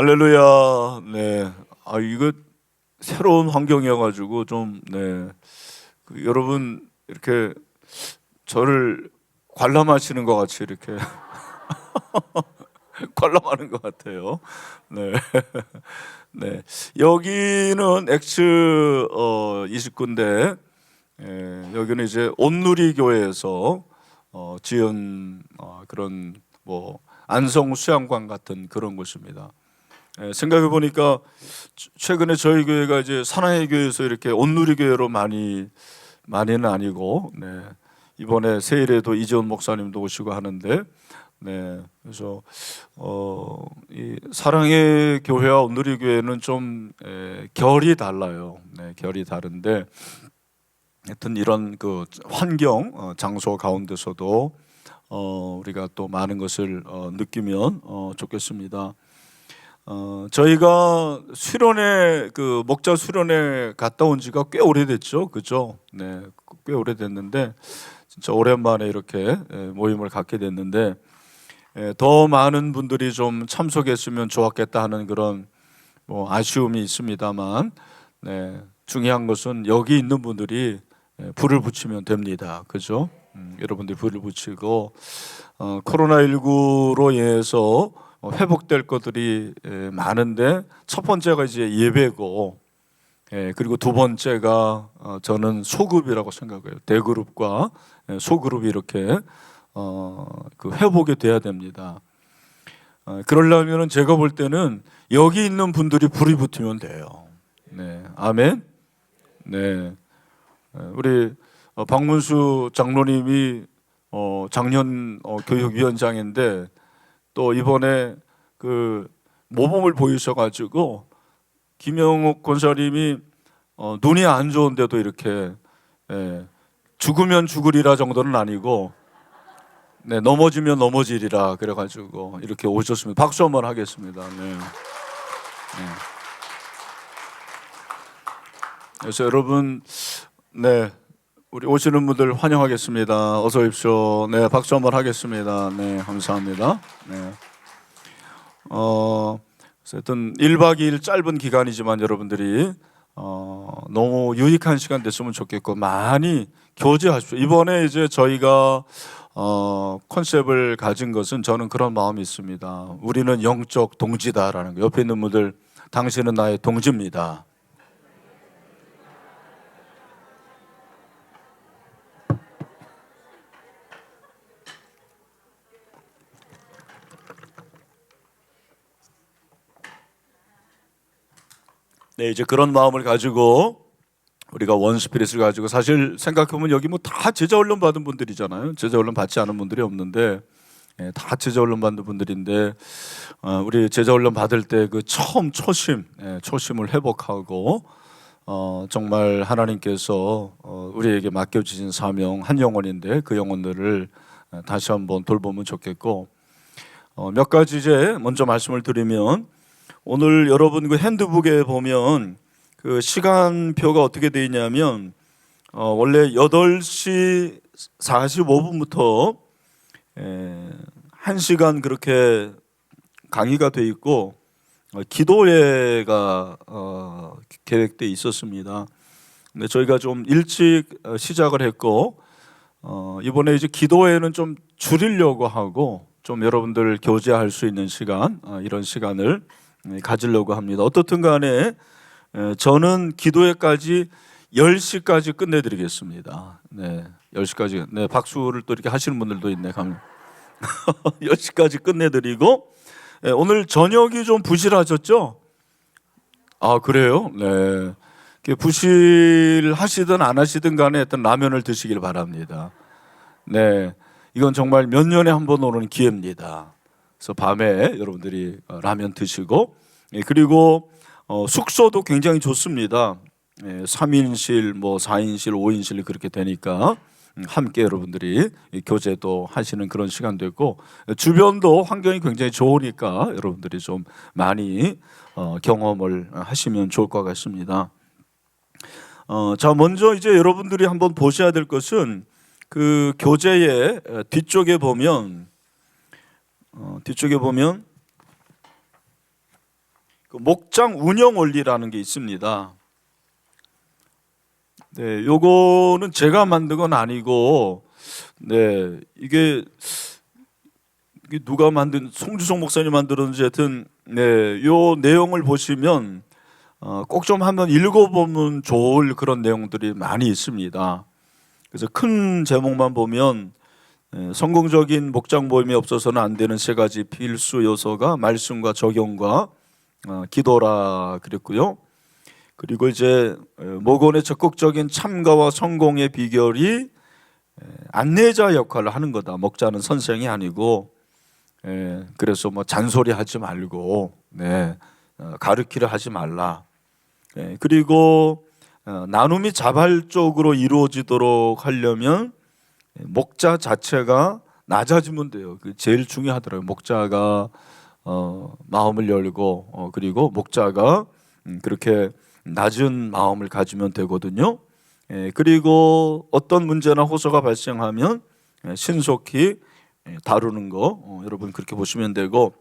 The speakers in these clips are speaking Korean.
할렐루야. 네. 이거 새로운 환경이어가지고 여러분 이렇게 저를 관람하시는 것 같이 이렇게 관람하는 것 같아요. 네. 네. 여기는 X 29인데, 여기는 이제 온누리교회에서 지은 그런 안성 수양관 같은 그런 곳입니다. 생각해 보니까 최근에 저희 교회가 이제 사랑의 교회에서 이렇게 온누리교회로 많이는 아니고, 이번에 세일에도 이재원 목사님도 오시고 하는데, 그래서 이 사랑의 교회와 온누리교회는 좀 결이 달라요. 결이 다른데, 하여튼 이런 그 환경, 장소 가운데서도 우리가 또 많은 것을 느끼면 좋겠습니다. 저희가 수련회, 그 목자 수련회 갔다 온 지가 꽤 오래됐죠, 그죠? 꽤 오래됐는데 진짜 오랜만에 이렇게 모임을 갖게 됐는데, 더 많은 분들이 좀 참석했으면 좋았겠다 하는 그런 아쉬움이 있습니다만, 중요한 것은 여기 있는 분들이 불을 붙이면 됩니다, 그죠? 여러분들이 불을 붙이고 코로나19로 인해서 회복될 것들이 많은데, 첫 번째가 이제 예배고, 그리고 두 번째가 저는 소그룹이라고 생각해요. 대그룹과 소그룹이 이렇게 그 회복이 돼야 됩니다. 그러려면 제가 볼 때는 여기 있는 분들이 불이 붙으면 돼요. 아멘. 우리 박문수 장로님이 작년 교육위원장인데, 또 이번에 그 모범을 보이셔가지고 김영욱 권사님이 눈이 안 좋은데도 이렇게 죽으면 죽으리라 정도는 아니고 넘어지면 넘어지리라 그래가지고 이렇게 오셨습니다. 박수 한번 하겠습니다. 그래서 여러분, 우리 오시는 분들 환영하겠습니다. 어서 오십시오. 박수 한번 하겠습니다. 감사합니다. 하여튼 1박 2일 짧은 기간이지만 여러분들이 너무 유익한 시간 됐으면 좋겠고, 많이 교제하십시오. 이번에 이제 저희가 컨셉을 가진 것은, 저는 그런 마음이 있습니다. 우리는 영적 동지다라는 거. 옆에 있는 분들, 당신은 나의 동지입니다. 이제 그런 마음을 가지고 우리가 원스피릿을 가지고, 사실 생각해보면 여기 다 제자 훈련 받은 분들이잖아요. 제자 훈련 받지 않은 분들이 없는데, 다 제자 훈련 받은 분들인데, 우리 제자 훈련 받을 때 그 초심을 회복하고, 정말 하나님께서 우리에게 맡겨주신 사명, 한 영혼인데 그 영혼들을 다시 한번 돌보면 좋겠고, 몇 가지 이제 먼저 말씀을 드리면, 오늘 여러분 그 핸드북에 보면 그 시간표가 어떻게 되어 있냐면, 원래 8시 45분부터 1시간 그렇게 강의가 되어 있고, 기도회가 계획되어 있었습니다. 근데 저희가 좀 일찍 시작을 했고, 이번에 이제 기도회는 좀 줄이려고 하고, 좀 여러분들 교제할 수 있는 시간, 이런 시간을 가지려고 합니다. 어떻든 간에 저는 기도회까지 10시까지 끝내드리겠습니다. 10시까지. 박수를 또 이렇게 하시는 분들도 있네. 10시까지 끝내드리고, 오늘 저녁이 좀 부실하셨죠? 그래요? 부실하시든 안 하시든 간에 어떤 라면을 드시길 바랍니다. 이건 정말 몇 년에 한 번 오는 기회입니다. 그래서 밤에 여러분들이 라면 드시고, 그리고 숙소도 굉장히 좋습니다. 3인실, 4인실, 5인실 그렇게 되니까 함께 여러분들이 교제도 하시는 그런 시간도 있고, 주변도 환경이 굉장히 좋으니까 여러분들이 좀 많이 경험을 하시면 좋을 것 같습니다. 자, 먼저 이제 여러분들이 한번 보셔야 될 것은, 그 교재의 뒤쪽에 보면 그 목장 운영 원리라는 게 있습니다. 네, 요거는 제가 만든 건 아니고, 네, 이게 누가 만든, 송주성 목사님 만들었는지 하여튼, 네, 요 내용을 보시면 꼭 좀 한번 읽어보면 좋을 그런 내용들이 많이 있습니다. 그래서 큰 제목만 보면 성공적인 목장 모임이 없어서는 안 되는 세 가지 필수 요소가 말씀과 적용과 기도라 그랬고요. 그리고 이제 목원의 적극적인 참가와 성공의 비결이 안내자 역할을 하는 거다. 목자는 선생이 아니고, 그래서 뭐 잔소리 하지 말고, 네, 가르치려 하지 말라. 그리고 나눔이 자발적으로 이루어지도록 하려면 목자 자체가 낮아지면 돼요. 그 제일 중요하더라고요. 목자가 마음을 열고 그리고 목자가 그렇게 낮은 마음을 가지면 되거든요. 그리고 어떤 문제나 호소가 발생하면 신속히 다루는 거 여러분 그렇게 보시면 되고,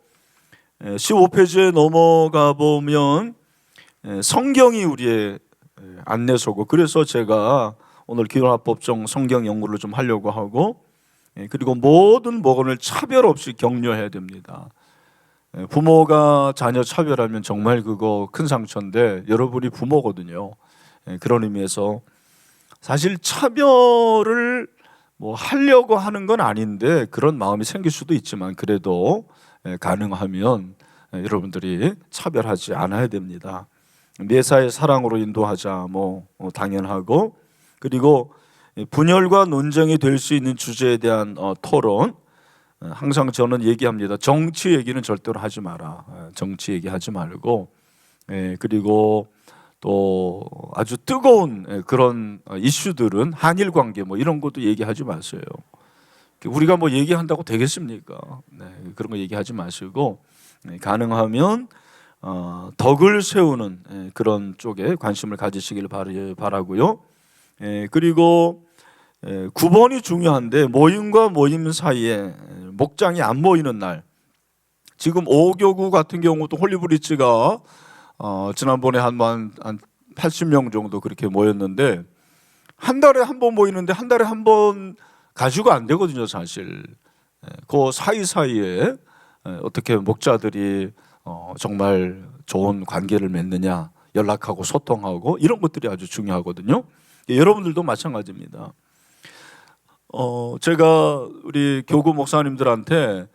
15페이지에 넘어가 보면 성경이 우리의 안내서고, 그래서 제가 오늘 기도합법정 성경 연구를 좀 하려고 하고, 그리고 모든 목원을 차별 없이 격려해야 됩니다. 부모가 자녀 차별하면 정말 그거 큰 상처인데, 여러분이 부모거든요. 그런 의미에서 사실 차별을 뭐 하려고 하는 건 아닌데 그런 마음이 생길 수도 있지만, 그래도 가능하면 여러분들이 차별하지 않아야 됩니다. 매사에 사랑으로 인도하자 뭐 당연하고, 그리고 분열과 논쟁이 될 수 있는 주제에 대한 토론, 항상 저는 얘기합니다. 정치 얘기는 절대로 하지 마라. 정치 얘기하지 말고, 그리고 또 아주 뜨거운 그런 이슈들은 한일 관계 뭐 이런 것도 얘기하지 마세요. 우리가 뭐 얘기한다고 되겠습니까? 네, 그런 거 얘기하지 마시고, 가능하면 덕을 세우는 그런 쪽에 관심을 가지시길 바라고요. 그리고 9번이 중요한데, 모임과 모임 사이에 목장이 안 모이는 날, 지금 5교구 같은 경우도 홀리브리지가 지난번에 한 80명 정도 그렇게 모였는데, 한 달에 한 번 모이는데 한 달에 한 번 가지고 안 되거든요, 사실. 그 사이사이에 어떻게 목자들이 정말 좋은 관계를 맺느냐, 연락하고 소통하고 이런 것들이 아주 중요하거든요. 여러분들도 마찬가지입니다. 제가 우리 교구 목사님들한테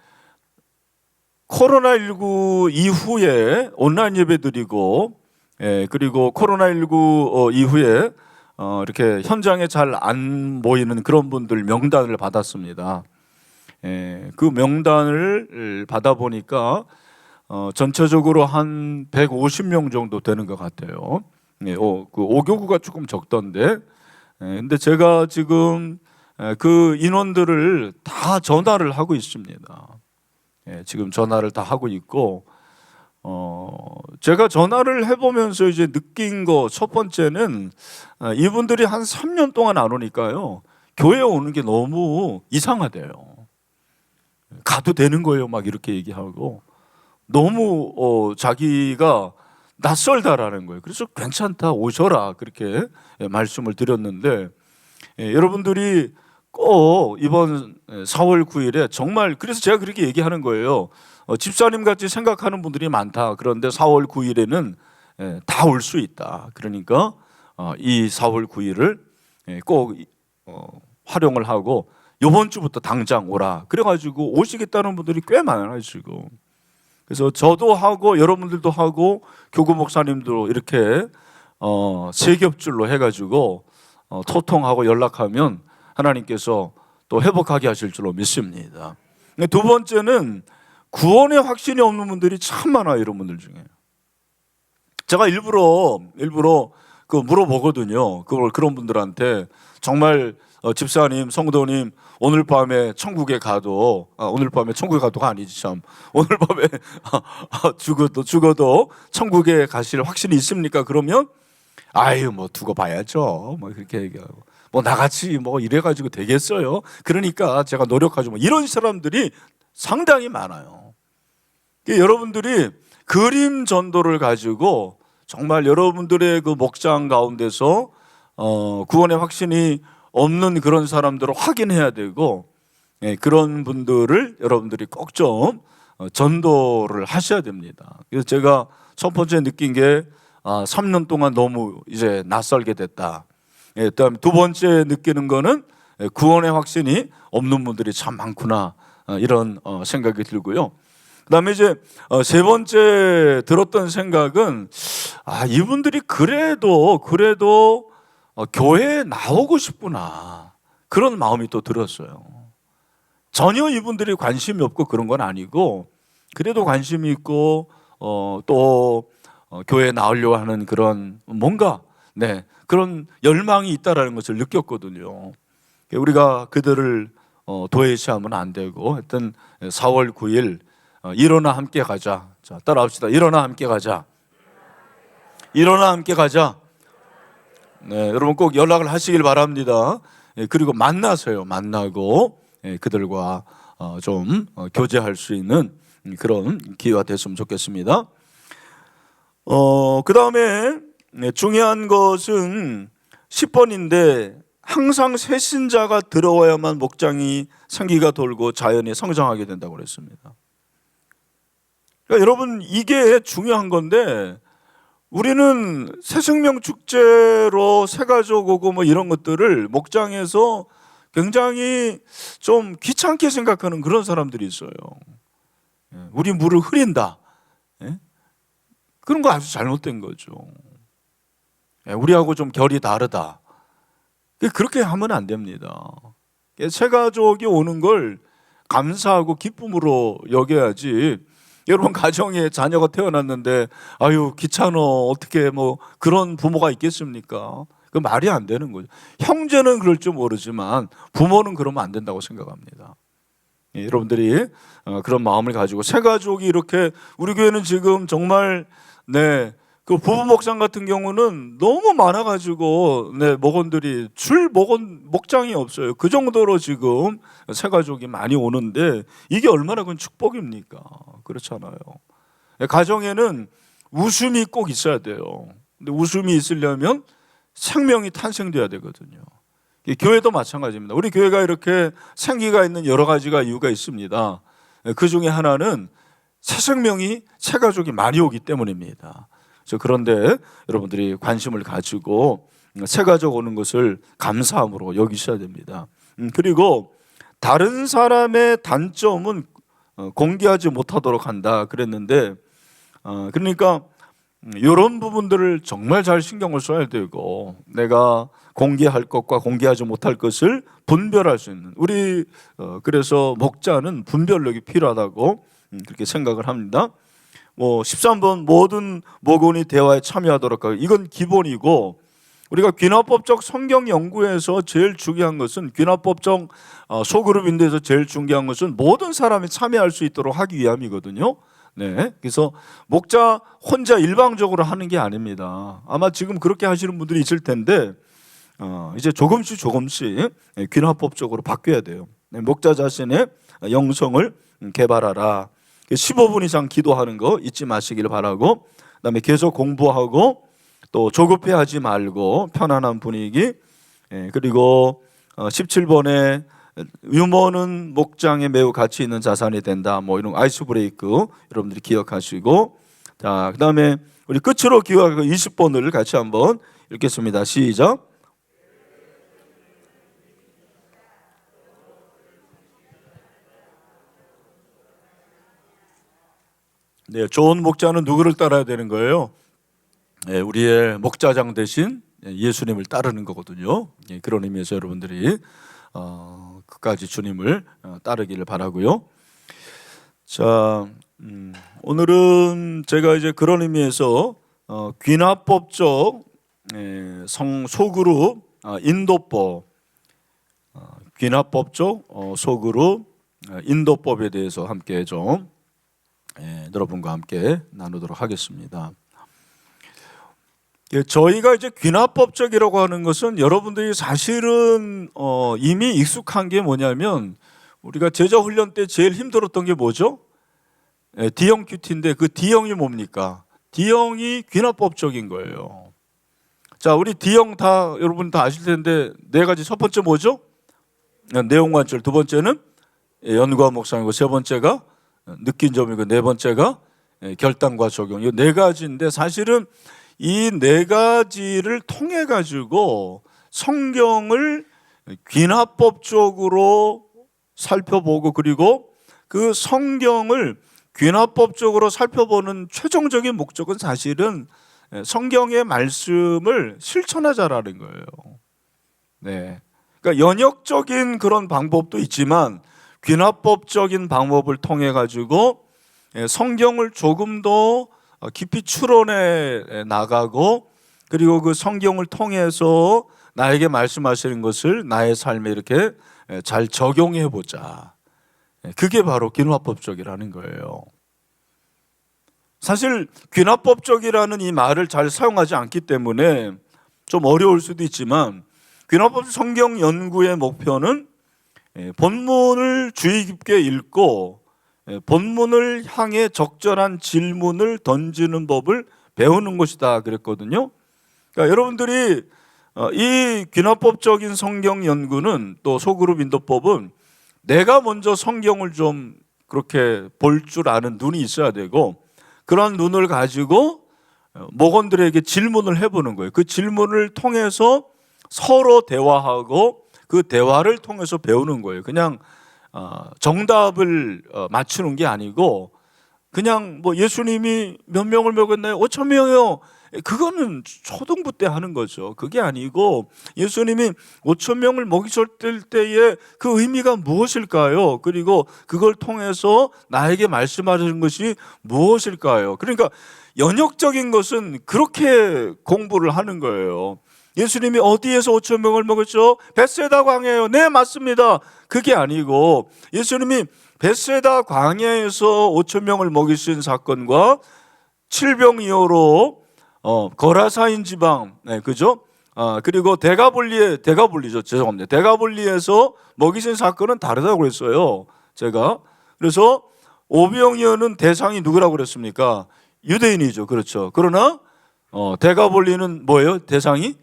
코로나19 이후에 온라인 예배 드리고, 그리고 코로나19 이후에 이렇게 현장에 잘 안 모이는 그런 분들 명단을 받았습니다. 그 명단을 받아보니까 전체적으로 한 150명 정도 되는 것 같아요. 그 5교구가 조금 적던데, 근데 제가 지금 그 인원들을 다 전화를 하고 있습니다. 지금 전화를 다 하고 있고, 제가 전화를 해보면서 이제 느낀 거 첫 번째는, 이분들이 한 3년 동안 안 오니까요, 교회에 오는 게 너무 이상하대요. 가도 되는 거예요, 막 이렇게 얘기하고, 너무 자기가 낯설다라는 거예요. 그래서 괜찮다, 오셔라, 그렇게 말씀을 드렸는데, 여러분들이 꼭 이번 4월 9일에 정말, 그래서 제가 그렇게 얘기하는 거예요. 집사님 같이 생각하는 분들이 많다. 그런데 4월 9일에는 다 올 수 있다. 그러니까 이 4월 9일을 꼭 활용을 하고 이번 주부터 당장 오라. 그래가지고 오시겠다는 분들이 꽤 많아요 지금. 그래서 저도 하고 여러분들도 하고 교구 목사님도 이렇게 세 겹줄로 해가지고 소통하고 연락하면 하나님께서 또 회복하게 하실 줄로 믿습니다. 두 번째는 구원의 확신이 없는 분들이 참 많아요, 여러분들 중에. 제가 일부러 그 물어보거든요. 그런 분들한테 정말 집사님, 성도님, 오늘 밤에 천국에 가도, 오늘 밤에 천국에 가도가 아니지 참. 오늘 밤에 죽어도 천국에 가실 확신이 있습니까? 그러면 아유 뭐 두고 봐야죠. 뭐 그렇게 얘기하고, 뭐 나같이 뭐 이래가지고 되겠어요. 그러니까 제가 노력하죠. 뭐 이런 사람들이 상당히 많아요. 여러분들이 그림 전도를 가지고 정말 여러분들의 그 목장 가운데서 구원의 확신이 없는 그런 사람들을 확인해야 되고, 그런 분들을 여러분들이 꼭 좀 전도를 하셔야 됩니다. 그래서 제가 첫 번째 느낀 게 3년 동안 너무 이제 낯설게 됐다. 그다음에 두 번째 느끼는 거는 구원의 확신이 없는 분들이 참 많구나, 이런 생각이 들고요. 그다음에 이제 세 번째 들었던 생각은 이분들이 그래도 교회에 나오고 싶구나, 그런 마음이 또 들었어요. 전혀 이분들이 관심이 없고 그런 건 아니고 그래도 관심이 있고 또 교회에 나오려고 하는 그런 뭔가 그런 열망이 있다라는 것을 느꼈거든요. 우리가 그들을 도외시하면 안 되고, 하여튼 4월 9일 일어나 함께 가자. 자, 따라합시다. 일어나 함께 가자. 일어나 함께 가자. 여러분 꼭 연락을 하시길 바랍니다. 그리고 만나세요. 만나고 그들과 좀 교제할 수 있는 그런 기회가 됐으면 좋겠습니다. 그 다음에 중요한 것은 10번인데 항상 새신자가 들어와야만 목장이 생기가 돌고 자연이 성장하게 된다고 그랬습니다. 그러니까 여러분, 이게 중요한 건데 우리는 새생명 축제로 새가족 오고 뭐 이런 것들을 목장에서 굉장히 좀 귀찮게 생각하는 그런 사람들이 있어요. 우리 물을 흐린다, 그런 거 아주 잘못된 거죠. 우리하고 좀 결이 다르다, 그렇게 하면 안 됩니다. 새가족이 오는 걸 감사하고 기쁨으로 여겨야지. 여러분 가정에 자녀가 태어났는데 아유 귀찮어, 어떻게 뭐 그런 부모가 있겠습니까? 그 말이 안 되는 거죠. 형제는 그럴 줄 모르지만 부모는 그러면 안 된다고 생각합니다. 여러분들이 그런 마음을 가지고 새가족이 이렇게, 우리 교회는 지금 정말 그 부부 목장 같은 경우는 너무 많아가지고 목원들이 목장이 없어요. 그 정도로 지금 새가족이 많이 오는데 이게 얼마나 큰 축복입니까? 그렇잖아요. 가정에는 웃음이 꼭 있어야 돼요. 근데 웃음이 있으려면 생명이 탄생돼야 되거든요. 교회도 마찬가지입니다. 우리 교회가 이렇게 생기가 있는 여러 가지가 이유가 있습니다. 그 중에 하나는 새 생명이, 새 가족이 많이 오기 때문입니다. 그런데 여러분들이 관심을 가지고 새 가족 오는 것을 감사함으로 여기셔야 됩니다. 그리고 다른 사람의 단점은 공개하지 못하도록 한다 그랬는데, 그러니까 이런 부분들을 정말 잘 신경을 써야 되고, 내가 공개할 것과 공개하지 못할 것을 분별할 수 있는, 우리 그래서 목자는 분별력이 필요하다고 그렇게 생각을 합니다. 13번 모든 목원이 대화에 참여하도록 하고, 이건 기본이고, 우리가 귀납법적 성경 연구에서 제일 중요한 것은, 귀납법적 소그룹인데서 제일 중요한 것은 모든 사람이 참여할 수 있도록 하기 위함이거든요. 그래서 목자 혼자 일방적으로 하는 게 아닙니다. 아마 지금 그렇게 하시는 분들이 있을 텐데 이제 조금씩 귀납법적으로 바뀌어야 돼요. 목자 자신의 영성을 개발하라. 15분 이상 기도하는 거 잊지 마시길 바라고, 그다음에 계속 공부하고 또 조급해하지 말고 편안한 분위기, 그리고 17번에 유머는 목장에 매우 가치 있는 자산이 된다, 뭐 이런 아이스 브레이크 여러분들이 기억하시고, 자 그다음에 우리 끝으로 기억할 20번을 같이 한번 읽겠습니다. 시작. 좋은 목자는 누구를 따라야 되는 거예요? 우리의 목자장 대신 예수님을 따르는 거거든요. 그런 의미에서 여러분들이 끝까지 주님을 따르기를 바라고요. 자, 오늘은 제가 이제 그런 의미에서 귀납법적 소그룹 인도법, 귀납법적 소그룹 인도법에 대해서 함께 좀 여러분과 함께 나누도록 하겠습니다. 저희가 이제 귀납법적이라고 하는 것은 여러분들이 사실은 이미 익숙한 게 뭐냐면, 우리가 제자 훈련 때 제일 힘들었던 게 뭐죠? D형 큐티인데 그 D형이 뭡니까? D형이 귀납법적인 거예요. 자, 우리 D형 다 여러분 다 아실 텐데 네 가지. 첫 번째 뭐죠? 내용 관절. 두 번째는 연구와 묵상이고, 세 번째가 느낀 점이고, 네 번째가 결단과 적용. 이 네 가지인데 사실은 이 네 가지를 통해 가지고 성경을 귀납법적으로 살펴보고, 그리고 그 성경을 귀납법적으로 살펴보는 최종적인 목적은 사실은 성경의 말씀을 실천하자라는 거예요. 네. 그러니까 연역적인 그런 방법도 있지만 귀납법적인 방법을 통해 가지고 성경을 조금 더 깊이 추론해 나가고, 그리고 그 성경을 통해서 나에게 말씀하시는 것을 나의 삶에 이렇게 잘 적용해 보자. 그게 바로 귀납법적이라는 거예요. 사실 귀납법적이라는 이 말을 잘 사용하지 않기 때문에 좀 어려울 수도 있지만, 귀납법 성경 연구의 목표는 본문을 주의 깊게 읽고 본문을 향해 적절한 질문을 던지는 법을 배우는 것이다 그랬거든요. 그러니까 여러분들이 이 귀납법적인 성경 연구는, 또 소그룹 인도법은 내가 먼저 성경을 좀 그렇게 볼 줄 아는 눈이 있어야 되고, 그런 눈을 가지고 목원들에게 질문을 해보는 거예요. 그 질문을 통해서 서로 대화하고 그 대화를 통해서 배우는 거예요. 그냥 정답을 맞추는 게 아니고, 그냥 뭐 예수님이 몇 명을 먹였나요? 5천 명이요. 그거는 초등부 때 하는 거죠. 그게 아니고 예수님이 5천 명을 먹이셨을 때의 그 의미가 무엇일까요? 그리고 그걸 통해서 나에게 말씀하시는 것이 무엇일까요? 그러니까 연역적인 것은 그렇게 공부를 하는 거예요. 예수님이 어디에서 5천 명을 먹였죠? 벳세다 광야예요. 네, 맞습니다. 그게 아니고 예수님이 벳세다 광야에서 5천 명을 먹이신 사건과 칠병이어로 거라사인 지방, 네, 그죠? 그리고 대가볼리죠. 죄송합니다. 대가볼리에서 먹이신 사건은 다르다고 그랬어요. 제가. 그래서 오병이어는 대상이 누구라고 그랬습니까? 유대인이죠. 그렇죠. 그러나 대가볼리는 뭐예요? 대상이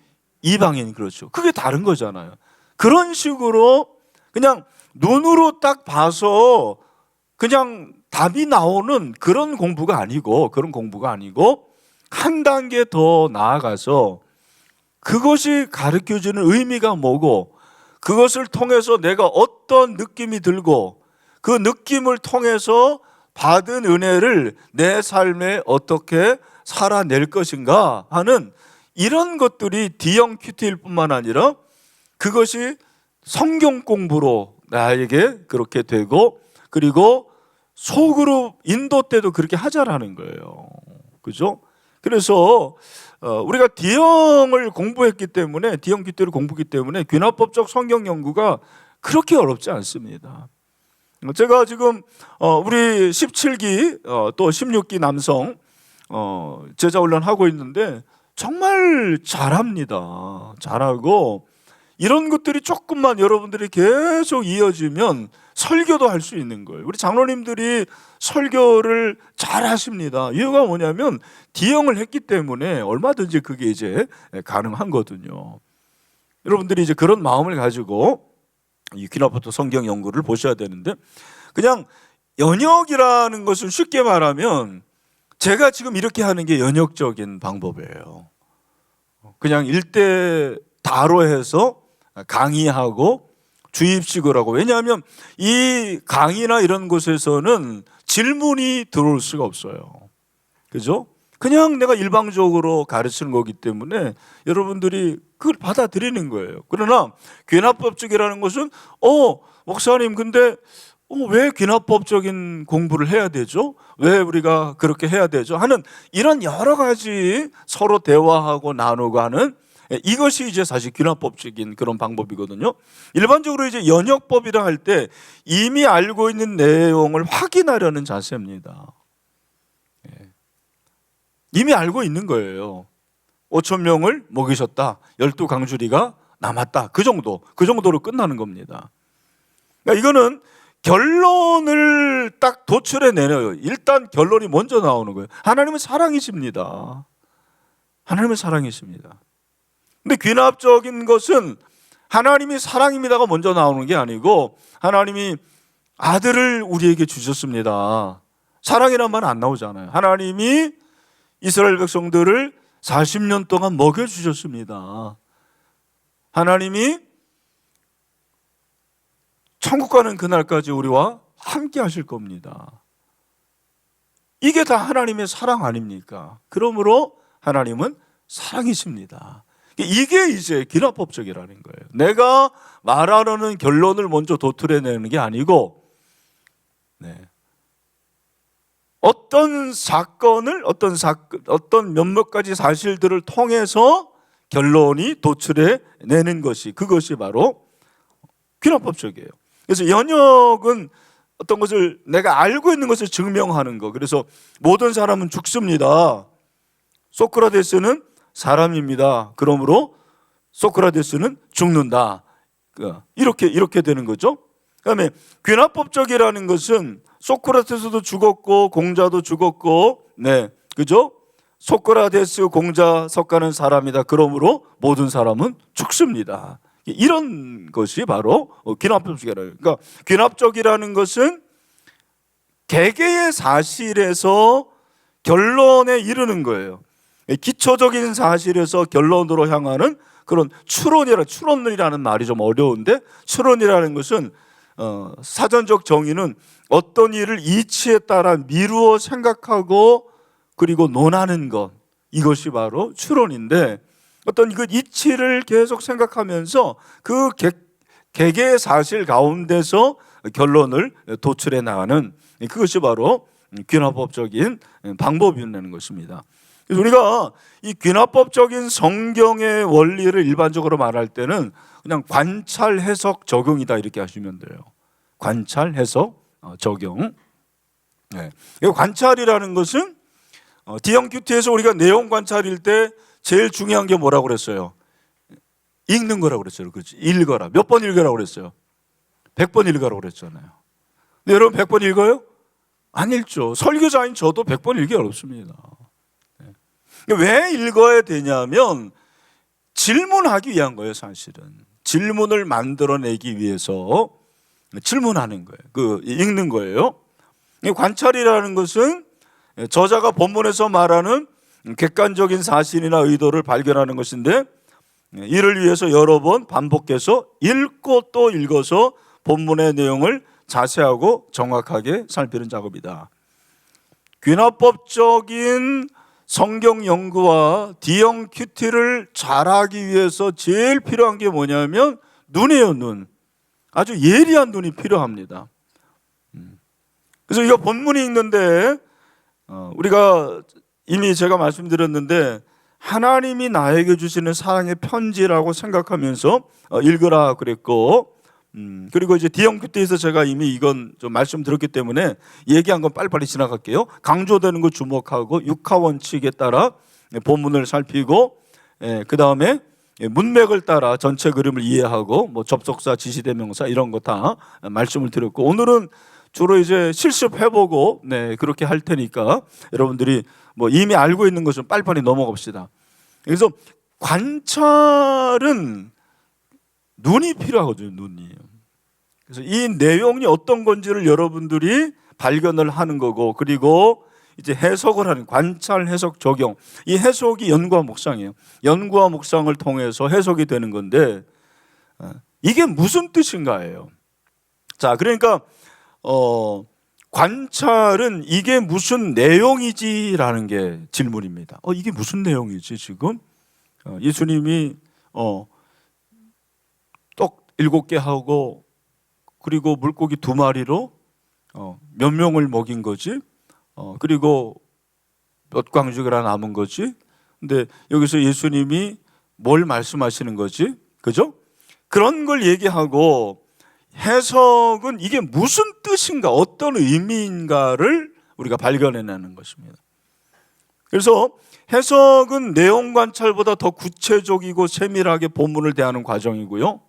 이방인. 그렇죠. 그게 다른 거잖아요. 그런 식으로 그냥 눈으로 딱 봐서 그냥 답이 나오는 그런 공부가 아니고 한 단계 더 나아가서 그것이 가르쳐주는 의미가 뭐고, 그것을 통해서 내가 어떤 느낌이 들고, 그 느낌을 통해서 받은 은혜를 내 삶에 어떻게 살아낼 것인가 하는 이런 것들이 D형 큐티일 뿐만 아니라 그것이 성경 공부로 나에게 그렇게 되고, 그리고 소그룹 인도 때도 그렇게 하자라는 거예요. 그죠? 그래서 우리가 D형을 공부했기 때문에, D형 큐티를 공부했기 때문에 귀납법적 성경 연구가 그렇게 어렵지 않습니다. 제가 지금 우리 17기 또 16기 남성 제자 훈련 하고 있는데 정말 잘합니다. 잘하고, 이런 것들이 조금만 여러분들이 계속 이어지면 설교도 할 수 있는 거예요. 우리 장로님들이 설교를 잘 하십니다. 이유가 뭐냐면 D형을 했기 때문에 얼마든지 그게 이제 가능하거든요. 여러분들이 이제 그런 마음을 가지고 이 귀납법적 성경 연구를 보셔야 되는데, 그냥 연역이라는 것은 쉽게 말하면 제가 지금 이렇게 하는 게 연역적인 방법이에요. 그냥 일대 다로 해서 강의하고 주입식을 하고, 왜냐하면 이 강의나 이런 곳에서는 질문이 들어올 수가 없어요. 그죠? 그냥 내가 일방적으로 가르치는 거기 때문에 여러분들이 그걸 받아들이는 거예요. 그러나 귀납법적이라는 것은 목사님 근데 왜 귀납법적인 공부를 해야 되죠? 왜 우리가 그렇게 해야 되죠? 하는 이런 여러 가지 서로 대화하고 나누고 하는, 이것이 이제 사실 귀납법적인 그런 방법이거든요. 일반적으로 이제 연역법이라 할 때 이미 알고 있는 내용을 확인하려는 자세입니다. 이미 알고 있는 거예요. 5천 명을 먹이셨다. 12강주리가 남았다. 그 정도로 끝나는 겁니다. 그러니까 이거는 결론을 딱 도출해 내려요. 일단 결론이 먼저 나오는 거예요. 하나님은 사랑이십니다. 하나님은 사랑이십니다. 근데 귀납적인 것은 하나님이 사랑입니다가 먼저 나오는 게 아니고 하나님이 아들을 우리에게 주셨습니다. 사랑이란 말은 안 나오잖아요. 하나님이 이스라엘 백성들을 40년 동안 먹여주셨습니다. 하나님이 천국 가는 그날까지 우리와 함께 하실 겁니다. 이게 다 하나님의 사랑 아닙니까? 그러므로 하나님은 사랑이십니다. 이게 이제 귀납법적이라는 거예요. 내가 말하려는 결론을 먼저 도출해내는 게 아니고 어떤 사건을 어떤 몇몇 가지 사실들을 통해서 결론이 도출해내는 것이 그것이 바로 귀납법적이에요. 그래서 연역은 어떤 것을 내가 알고 있는 것을 증명하는 거. 그래서 모든 사람은 죽습니다. 소크라테스는 사람입니다. 그러므로 소크라테스는 죽는다. 이렇게 되는 거죠. 그다음에 귀납법적이라는 것은 소크라테스도 죽었고 공자도 죽었고, 그죠? 소크라테스, 공자, 석가는 사람이다. 그러므로 모든 사람은 죽습니다. 이런 것이 바로 귀납법적이라는 거예요. 그러니까 귀납적이라는 것은 개개의 사실에서 결론에 이르는 거예요. 기초적인 사실에서 결론으로 향하는 그런 추론이라는 말이 좀 어려운데, 추론이라는 것은 사전적 정의는 어떤 일을 이치에 따라 미루어 생각하고 그리고 논하는 것, 이것이 바로 추론인데, 어떤 그 이치를 계속 생각하면서 그 개개의 사실 가운데서 결론을 도출해 나가는, 그것이 바로 귀납법적인 방법이라는 것입니다. 그래서 우리가 이 귀납법적인 성경의 원리를 일반적으로 말할 때는 그냥 관찰, 해석, 적용이다 이렇게 하시면 돼요. 관찰, 해석, 적용. 이 관찰이라는 것은 DMQT에서 우리가 내용 관찰일 때 제일 중요한 게 뭐라고 그랬어요? 읽는 거라고 그랬어요. 그렇지? 읽어라. 몇 번 읽으라고 그랬어요? 100번 읽으라고 그랬잖아요. 근데 여러분 100번 읽어요? 안 읽죠. 설교자인 저도 100번 읽기 어렵습니다. 왜 읽어야 되냐면 질문하기 위한 거예요. 사실은 질문을 만들어내기 위해서 질문하는 거예요. 읽는 거예요. 관찰이라는 것은 저자가 본문에서 말하는 객관적인 사실이나 의도를 발견하는 것인데, 이를 위해서 여러 번 반복해서 읽고 또 읽어서 본문의 내용을 자세하고 정확하게 살피는 작업이다. 귀납법적인 성경 연구와 DMQT를 잘하기 위해서 제일 필요한 게 뭐냐면 눈이에요. 눈. 아주 예리한 눈이 필요합니다. 그래서 이거 본문이 있는데 우리가 이미 제가 말씀드렸는데 하나님이 나에게 주시는 사랑의 편지라고 생각하면서 읽으라 그랬고, 그리고 이제 DMQT에서 제가 이미 이건 좀 말씀드렸기 때문에 얘기한 건 빨리빨리 지나갈게요. 강조되는 거 주목하고 육하 원칙에 따라 본문을 살피고, 그 다음에 문맥을 따라 전체 그림을 이해하고 뭐 접속사, 지시대명사 이런 거 다 말씀을 드렸고, 오늘은 주로 이제 실습해보고 그렇게 할 테니까 여러분들이 뭐 이미 알고 있는 것은 빨리빨리 넘어갑시다. 그래서 관찰은 눈이 필요하거든요. 눈이. 그래서 이 내용이 어떤 건지를 여러분들이 발견을 하는 거고, 그리고 이제 해석을 하는 관찰, 해석, 적용. 이 해석이 연구와 묵상이에요. 연구와 묵상을 통해서 해석이 되는 건데 이게 무슨 뜻인가예요. 자, 그러니까 관찰은 이게 무슨 내용이지라는 게 질문입니다. 이게 무슨 내용이지 지금? 예수님이 떡 7개 하고 그리고 물고기 2마리로 몇 명을 먹인 거지? 그리고 몇 광죽이나 남은 거지? 근데 여기서 예수님이 뭘 말씀하시는 거지? 그죠? 그런 걸 얘기하고, 해석은 이게 무슨 뜻인가, 어떤 의미인가를 우리가 발견해내는 것입니다. 그래서 해석은 내용 관찰보다 더 구체적이고 세밀하게 본문을 대하는 과정이고요.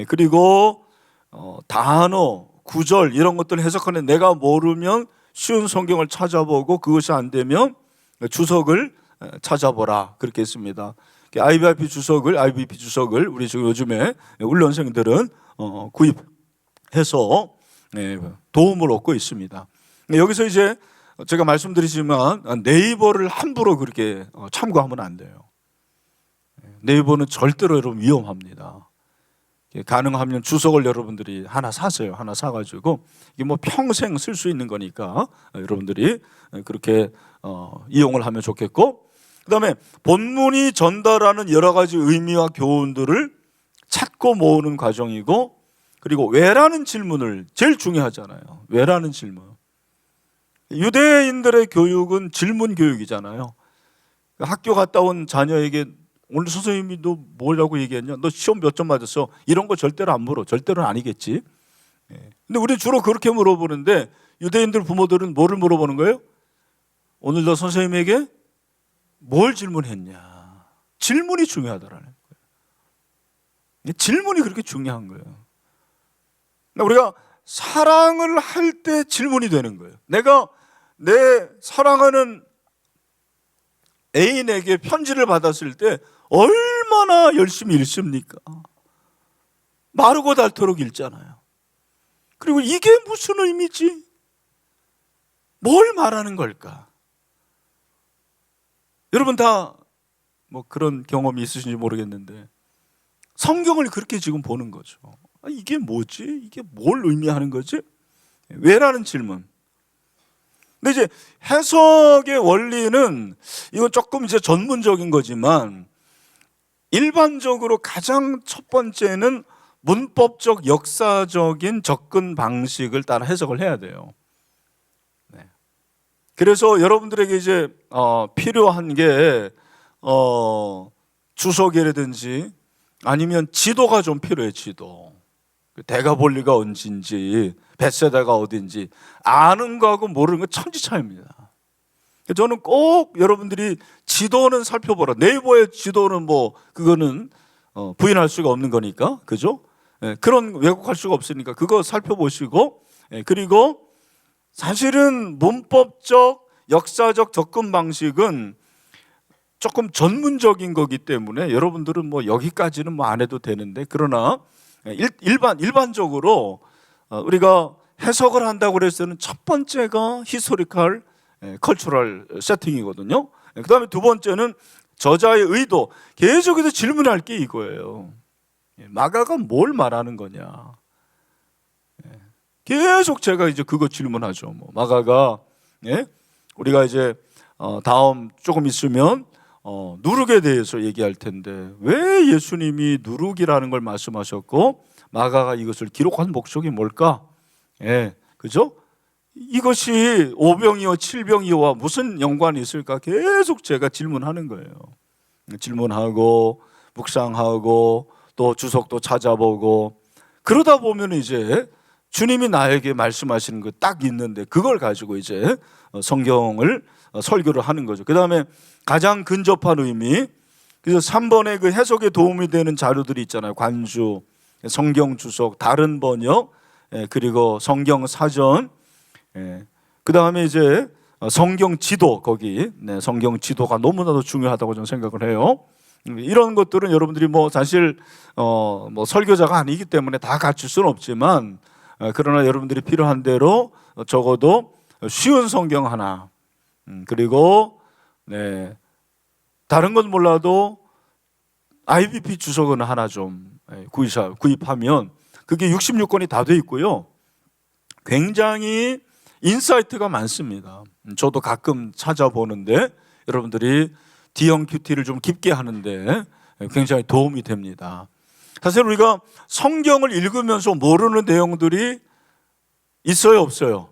그리고 단어, 구절 이런 것들을 해석하는 내가 모르면 쉬운 성경을 찾아보고 그것이 안 되면 주석을 찾아보라 그렇게 했습니다. IBP 주석을 우리 지금 요즘에 훈련생들은 구입해서 도움을 얻고 있습니다. 여기서 이제 제가 말씀드리지만 네이버를 함부로 그렇게 참고하면 안 돼요. 네이버는 절대로 여러분 위험합니다. 가능하면 주석을 여러분들이 하나 사세요. 하나 사가지고 이게 뭐 평생 쓸 수 있는 거니까 여러분들이 그렇게 이용을 하면 좋겠고, 그다음에 본문이 전달하는 여러 가지 의미와 교훈들을 찾고 모으는 과정이고, 그리고 왜라는 질문을 제일 중요하잖아요. 왜라는 질문. 유대인들의 교육은 질문 교육이잖아요. 학교 갔다 온 자녀에게 오늘 선생님이 너 뭐라고 얘기했냐? 너 시험 몇 점 맞았어? 이런 거 절대로 안 물어. 절대로는 아니겠지. 근데 우리 주로 그렇게 물어보는데 유대인들 부모들은 뭐를 물어보는 거예요? 오늘 너 선생님에게 뭘 질문했냐? 질문이 중요하다라는 거예요. 질문이 그렇게 중요한 거예요. 우리가 사랑을 할 때 질문이 되는 거예요. 내가 내 사랑하는 애인에게 편지를 받았을 때 얼마나 열심히 읽습니까? 마르고 닳도록 읽잖아요. 그리고 이게 무슨 의미지? 뭘 말하는 걸까? 여러분 다 뭐 그런 경험이 있으신지 모르겠는데 성경을 그렇게 지금 보는 거죠. 이게 뭐지? 이게 뭘 의미하는 거지? 왜라는 질문. 근데 이제 해석의 원리는 이건 조금 이제 전문적인 거지만 일반적으로 가장 첫 번째는 문법적 역사적인 접근 방식을 따라 해석을 해야 돼요. 그래서 여러분들에게 이제 필요한 게 주석이라든지 아니면 지도가 좀 필요해. 지도. 대가볼리가 언제인지 벳세다가 어딘지 아는 거하고 모르는 거 천지 차이입니다. 저는 꼭 여러분들이 지도는 살펴보라. 네이버의 지도는 뭐 그거는 부인할 수가 없는 거니까, 그죠? 그런 왜곡할 수가 없으니까 그거 살펴보시고, 그리고 사실은 문법적 역사적 접근 방식은 조금 전문적인 거기 때문에 여러분들은 뭐 여기까지는 뭐 안 해도 되는데, 그러나 일반적으로 우리가 해석을 한다고 그랬을 때는 첫 번째가 히스토리컬 컬처럴 세팅이거든요. 그 다음에 두 번째는 저자의 의도. 계속해서 질문할 게 이거예요. 마가가 뭘 말하는 거냐. 계속 제가 이제 그거 질문하죠. 뭐 마가가 우리가 이제 다음 조금 있으면 누룩에 대해서 얘기할 텐데 왜 예수님이 누룩이라는 걸 말씀하셨고 마가가 이것을 기록한 목적이 뭘까? 그죠? 이것이 오병이어 칠병이어와 무슨 연관이 있을까? 계속 제가 질문하는 거예요. 질문하고 묵상하고 또 주석도 찾아보고 그러다 보면 이제 주님이 나에게 말씀하시는 거 딱 있는데 그걸 가지고 이제 성경을 설교를 하는 거죠. 그 다음에 가장 근접한 의미, 그래서 3번에 그 해석에 도움이 되는 자료들이 있잖아요. 관주, 성경 주석, 다른 번역, 그리고 성경 사전, 그 다음에 이제 성경 지도, 거기 성경 지도가 너무나도 중요하다고 저는 생각을 해요. 이런 것들은 여러분들이 뭐 사실 뭐 설교자가 아니기 때문에 다 갖출 수는 없지만 그러나 여러분들이 필요한 대로 적어도 쉬운 성경 하나, 그리고 다른 건 몰라도 IBP 주석은 하나 좀 구입하면 그게 66권이 다 돼 있고요. 굉장히 인사이트가 많습니다. 저도 가끔 찾아보는데 여러분들이 D형 큐티를 좀 깊게 하는데 굉장히 도움이 됩니다. 사실 우리가 성경을 읽으면서 모르는 내용들이 있어요, 없어요?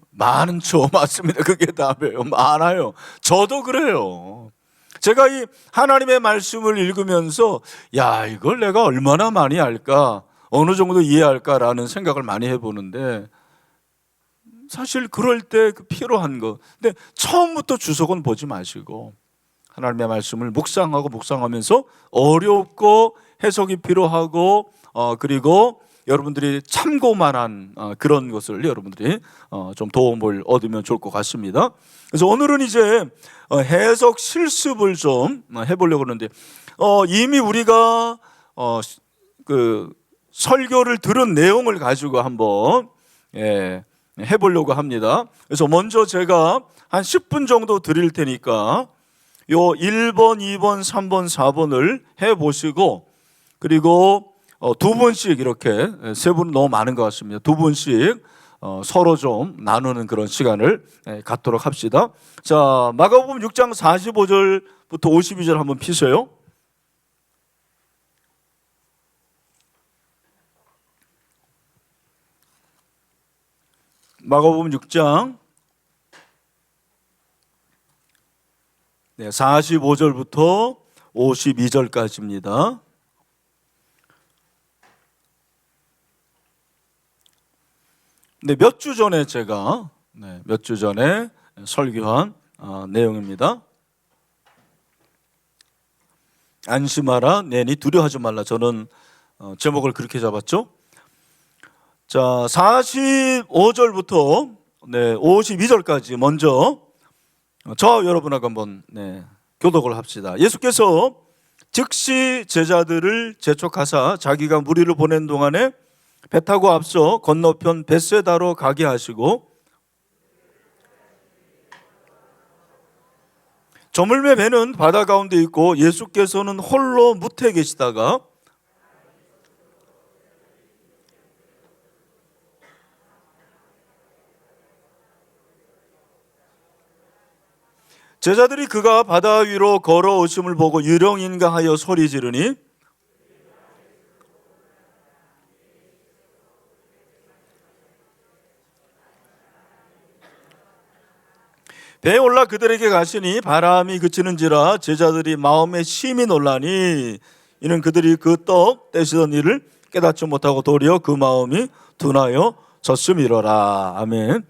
많죠. 맞습니다. 그게 답이에요. 많아요. 저도 그래요. 제가 이 하나님의 말씀을 읽으면서 야, 이걸 내가 얼마나 많이 알까, 어느 정도 이해할까라는 생각을 많이 해보는데 사실 그럴 때 그 필요한 거. 근데 처음부터 주석은 보지 마시고 하나님의 말씀을 묵상하면서 어렵고 해석이 필요하고 그리고 여러분들이 참고만한 그런 것을 여러분들이 좀 도움을 얻으면 좋을 것 같습니다. 그래서 오늘은 이제 해석 실습을 좀 해보려고 하는데 이미 우리가 그 설교를 들은 내용을 가지고 한번 해보려고 합니다. 그래서 먼저 제가 한 10분 정도 드릴 테니까 요 1번, 2번, 3번, 4번을 해보시고 그리고 두 분씩 이렇게 세 분은 너무 많은 것 같습니다. 두 분씩 서로 좀 나누는 그런 시간을 갖도록 합시다. 자, 마가복음 6장 45절부터 52절 한번 피세요. 마가복음 6장 45절부터 52절까지입니다. 네, 몇 주 전에 제가 몇 주 전에 설교한 내용입니다. 안심하라, 내니 두려워하지 말라. 저는 제목을 그렇게 잡았죠. 자, 45절부터 52절까지 먼저 저 여러분하고 한번 교독을 합시다. 예수께서 즉시 제자들을 재촉하사 자기가 무리를 보낸 동안에 배 타고 앞서 건너편 벳세다로 가게 하시고 저물매 배는 바다 가운데 있고 예수께서는 홀로 무태에 계시다가 제자들이 그가 바다 위로 걸어오심을 보고 유령인가 하여 소리 지르니 배에 올라 그들에게 가시니 바람이 그치는지라 제자들이 마음에 심히 놀라니 이는 그들이 그 떡 떼시던 일을 깨닫지 못하고 도리어 그 마음이 둔하여 졌음이로라. 아멘.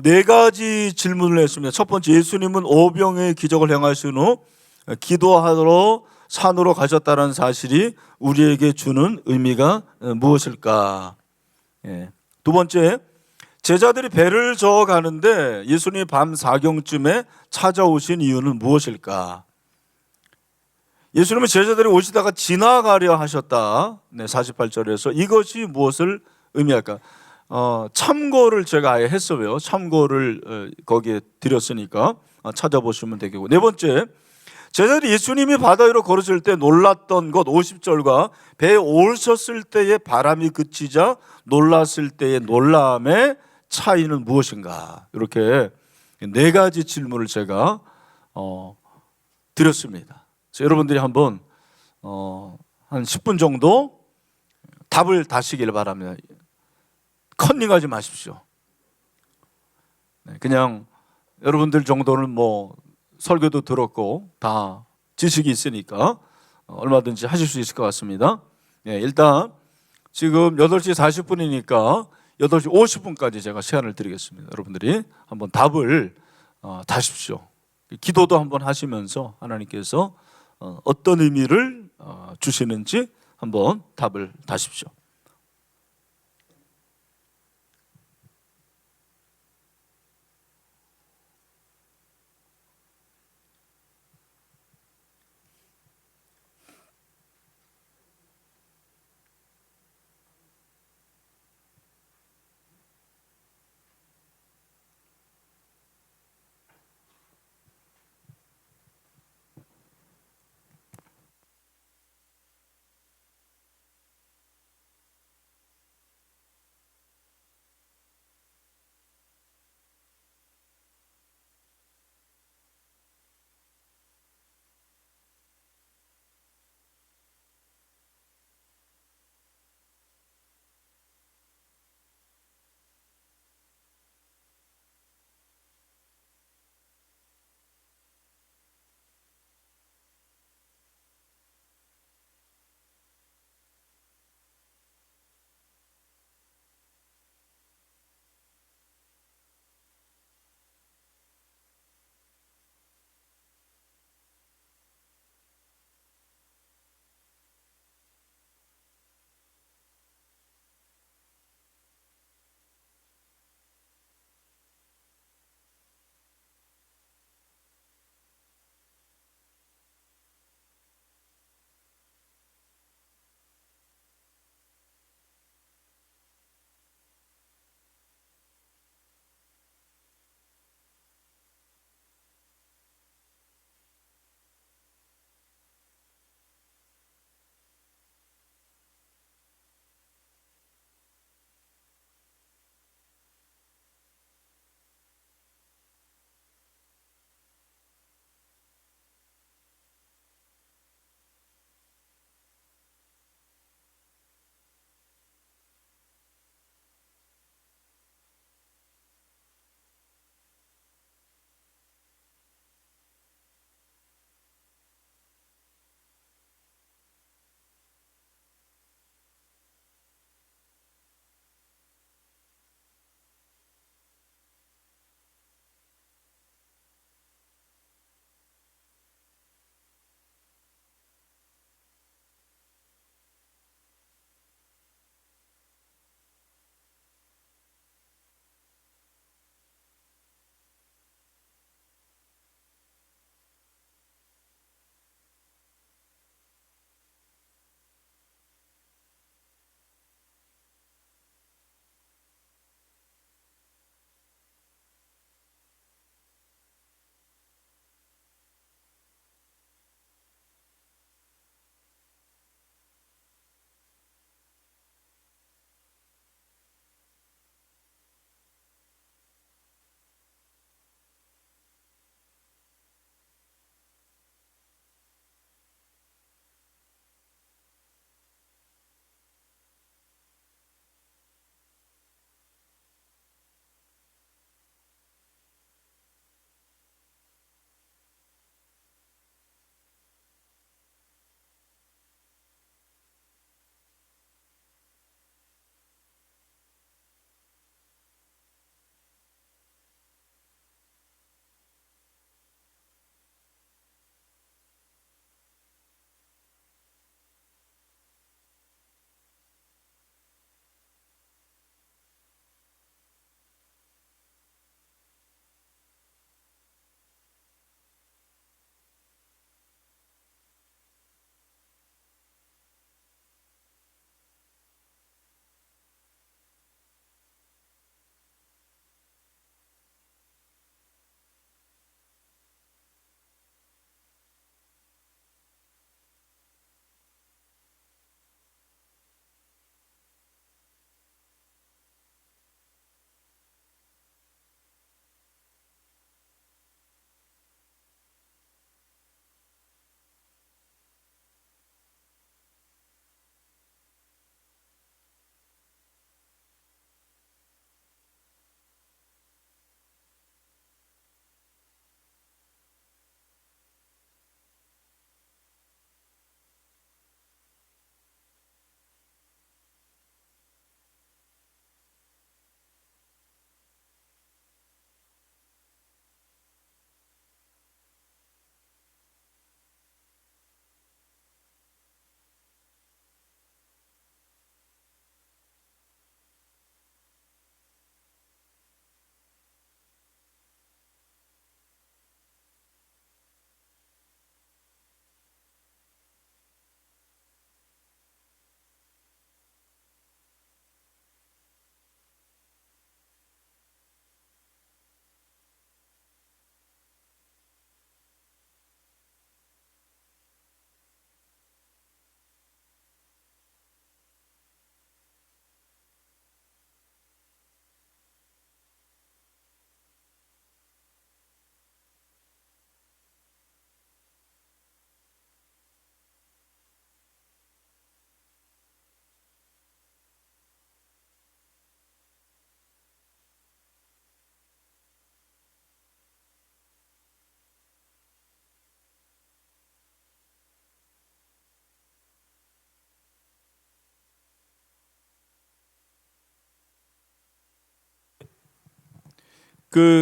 네 가지 질문을 했습니다. 첫 번째, 예수님은 오병의 기적을 행하신 후 기도하러 산으로 가셨다는 사실이 우리에게 주는 의미가 무엇일까? 두 번째, 제자들이 배를 저어 가는데 예수님이 밤 사경쯤에 찾아오신 이유는 무엇일까? 예수님은 제자들이 오시다가 지나가려 하셨다. 48절에서 이것이 무엇을 의미할까? 참고를 제가 아예 했어요. 참고를 거기에 드렸으니까 찾아보시면 되겠고. 네 번째, 제자들이 예수님이 바다 위로 걸으실 때 놀랐던 것 50절과 배에 오르셨을 때의 바람이 그치자 놀랐을 때의 놀람의 차이는 무엇인가? 이렇게 네 가지 질문을 제가 드렸습니다. 그래서 여러분들이 한번 한 10분 정도 답을 다시길 바랍니다. 컨닝하지 마십시오. 그냥 여러분들 정도는 뭐 설교도 들었고 다 지식이 있으니까 얼마든지 하실 수 있을 것 같습니다. 일단 지금 8시 40분이니까 8시 50분까지 제가 시간을 드리겠습니다. 여러분들이 한번 답을 다십시오. 기도도 한번 하시면서 하나님께서 어떤 의미를 주시는지 한번 답을 다십시오.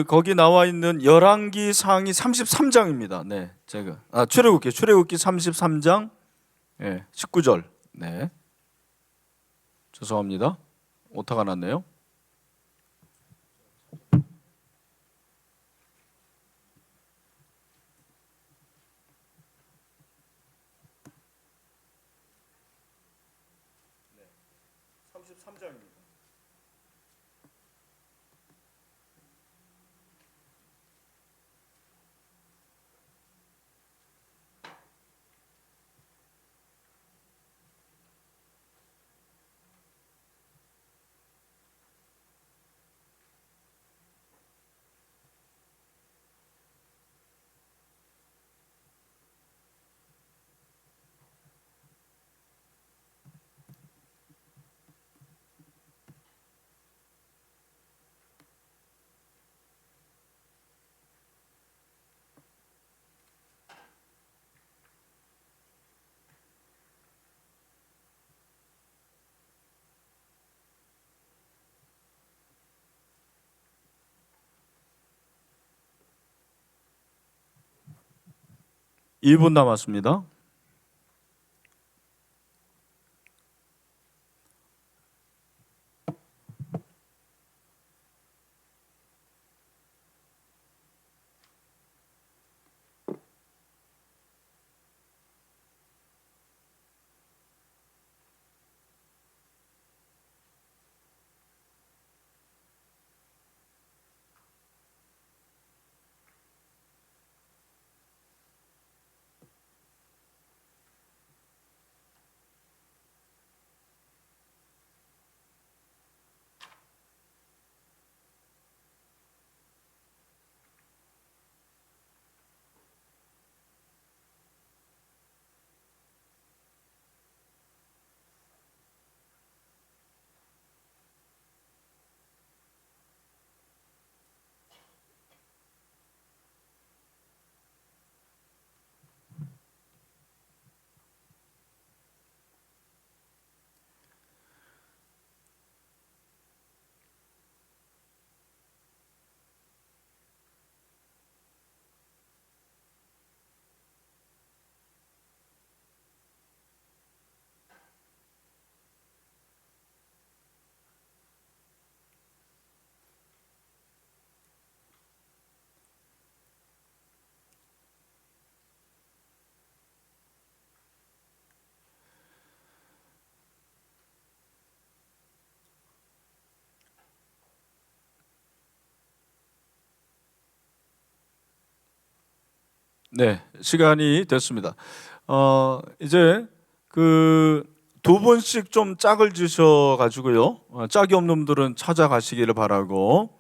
거기 나와 있는 열왕기 상이 33장입니다. 네, 제가 출애굽기 33장 19절. 네, 죄송합니다. 오타가 났네요. 네, 33장입니다. 일 분 남았습니다. 네, 시간이 됐습니다. 이제 두 분씩 좀 짝을 지셔 가지고요. 짝이 없는 분들은 찾아가시기를 바라고.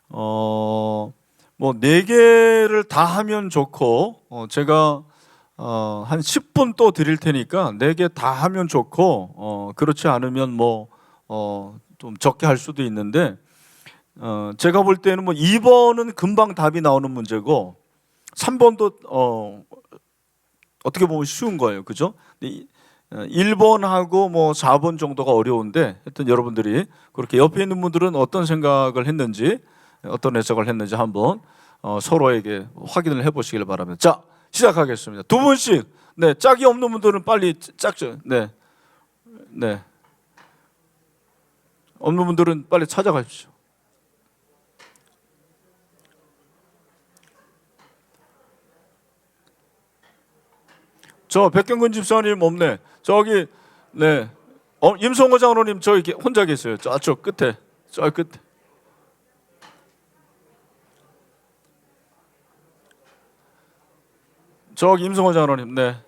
뭐 네 개를 다 하면 좋고, 제가 한 10분 또 드릴 테니까 네 개 다 하면 좋고, 그렇지 않으면 좀 적게 할 수도 있는데, 제가 볼 때는 뭐 2번은 금방 답이 나오는 문제고 3번도 어떻게 보면 쉬운 거예요. 그죠? 1번하고 뭐 4번 정도가 어려운데 하여튼 여러분들이 그렇게 옆에 있는 분들은 어떤 생각을 했는지 어떤 해석을 했는지 한번 서로에게 확인을 해보시길 바랍니다. 자, 시작하겠습니다. 두 분씩. 네, 짝이 없는 분들은 빨리 짝죠. 네, 네. 없는 분들은 빨리 찾아가십시오. 저 백경근 집사님 없네. 저기 네. 임성호 장로님 저기 혼자 계세요. 저쪽 끝에. 저 끝에. 저기 임성호 장로님. 네.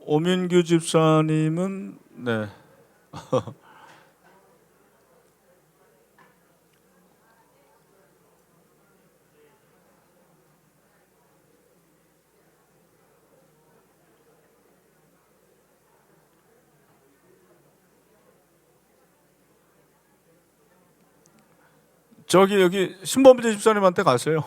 오민규 집사님은 네. 저기 여기 신범재 집사님한테 가세요.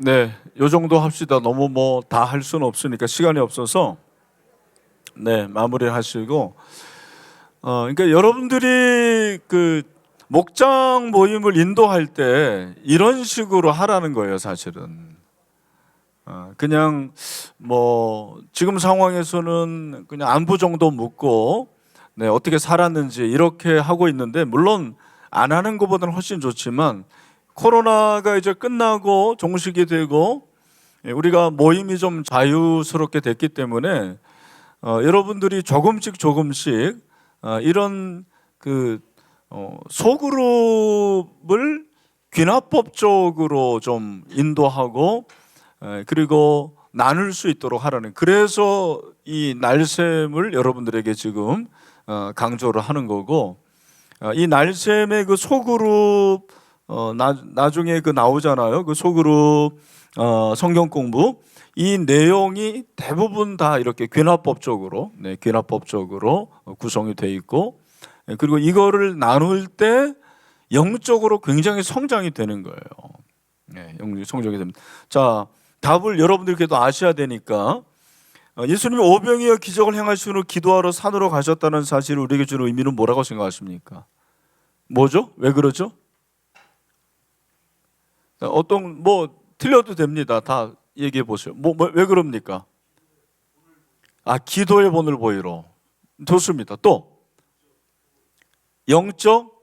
네, 요 정도 합시다. 너무 뭐 다 할 수는 없으니까 시간이 없어서 네 마무리를 하시고 그러니까 여러분들이 그 목장 모임을 인도할 때 이런 식으로 하라는 거예요, 사실은. 그냥 뭐 지금 상황에서는 그냥 안부 정도 묻고 네, 어떻게 살았는지 이렇게 하고 있는데 물론 안 하는 것보다는 훨씬 좋지만 코로나가 이제 끝나고 종식이 되고 우리가 모임이 좀 자유스럽게 됐기 때문에 여러분들이 조금씩 이런 그 소그룹을 귀납법적으로 좀 인도하고 그리고 나눌 수 있도록 하라는, 그래서 이 날샘을 여러분들에게 지금 강조를 하는 거고, 이 날샘의 그 소그룹 나중에 그 나오잖아요. 그 소그룹 성경 공부, 이 내용이 대부분 다 이렇게 귀납법적으로 귀납법적으로 구성이 돼 있고, 그리고 이거를 나눌 때 영적으로 굉장히 성장이 되는 거예요. 네, 영적으로 성장이 됩니다. 자, 답을 여러분들께도 아셔야 되니까 예수님이 오병이어 기적을 행하시고 기도하러 산으로 가셨다는 사실을 우리에게 주는 의미는 뭐라고 생각하십니까? 뭐죠? 왜 그러죠? 어떤 틀려도 됩니다. 다 얘기해 보세요. 왜 그럽니까? 기도의 본을 보이러. 좋습니다. 또 영적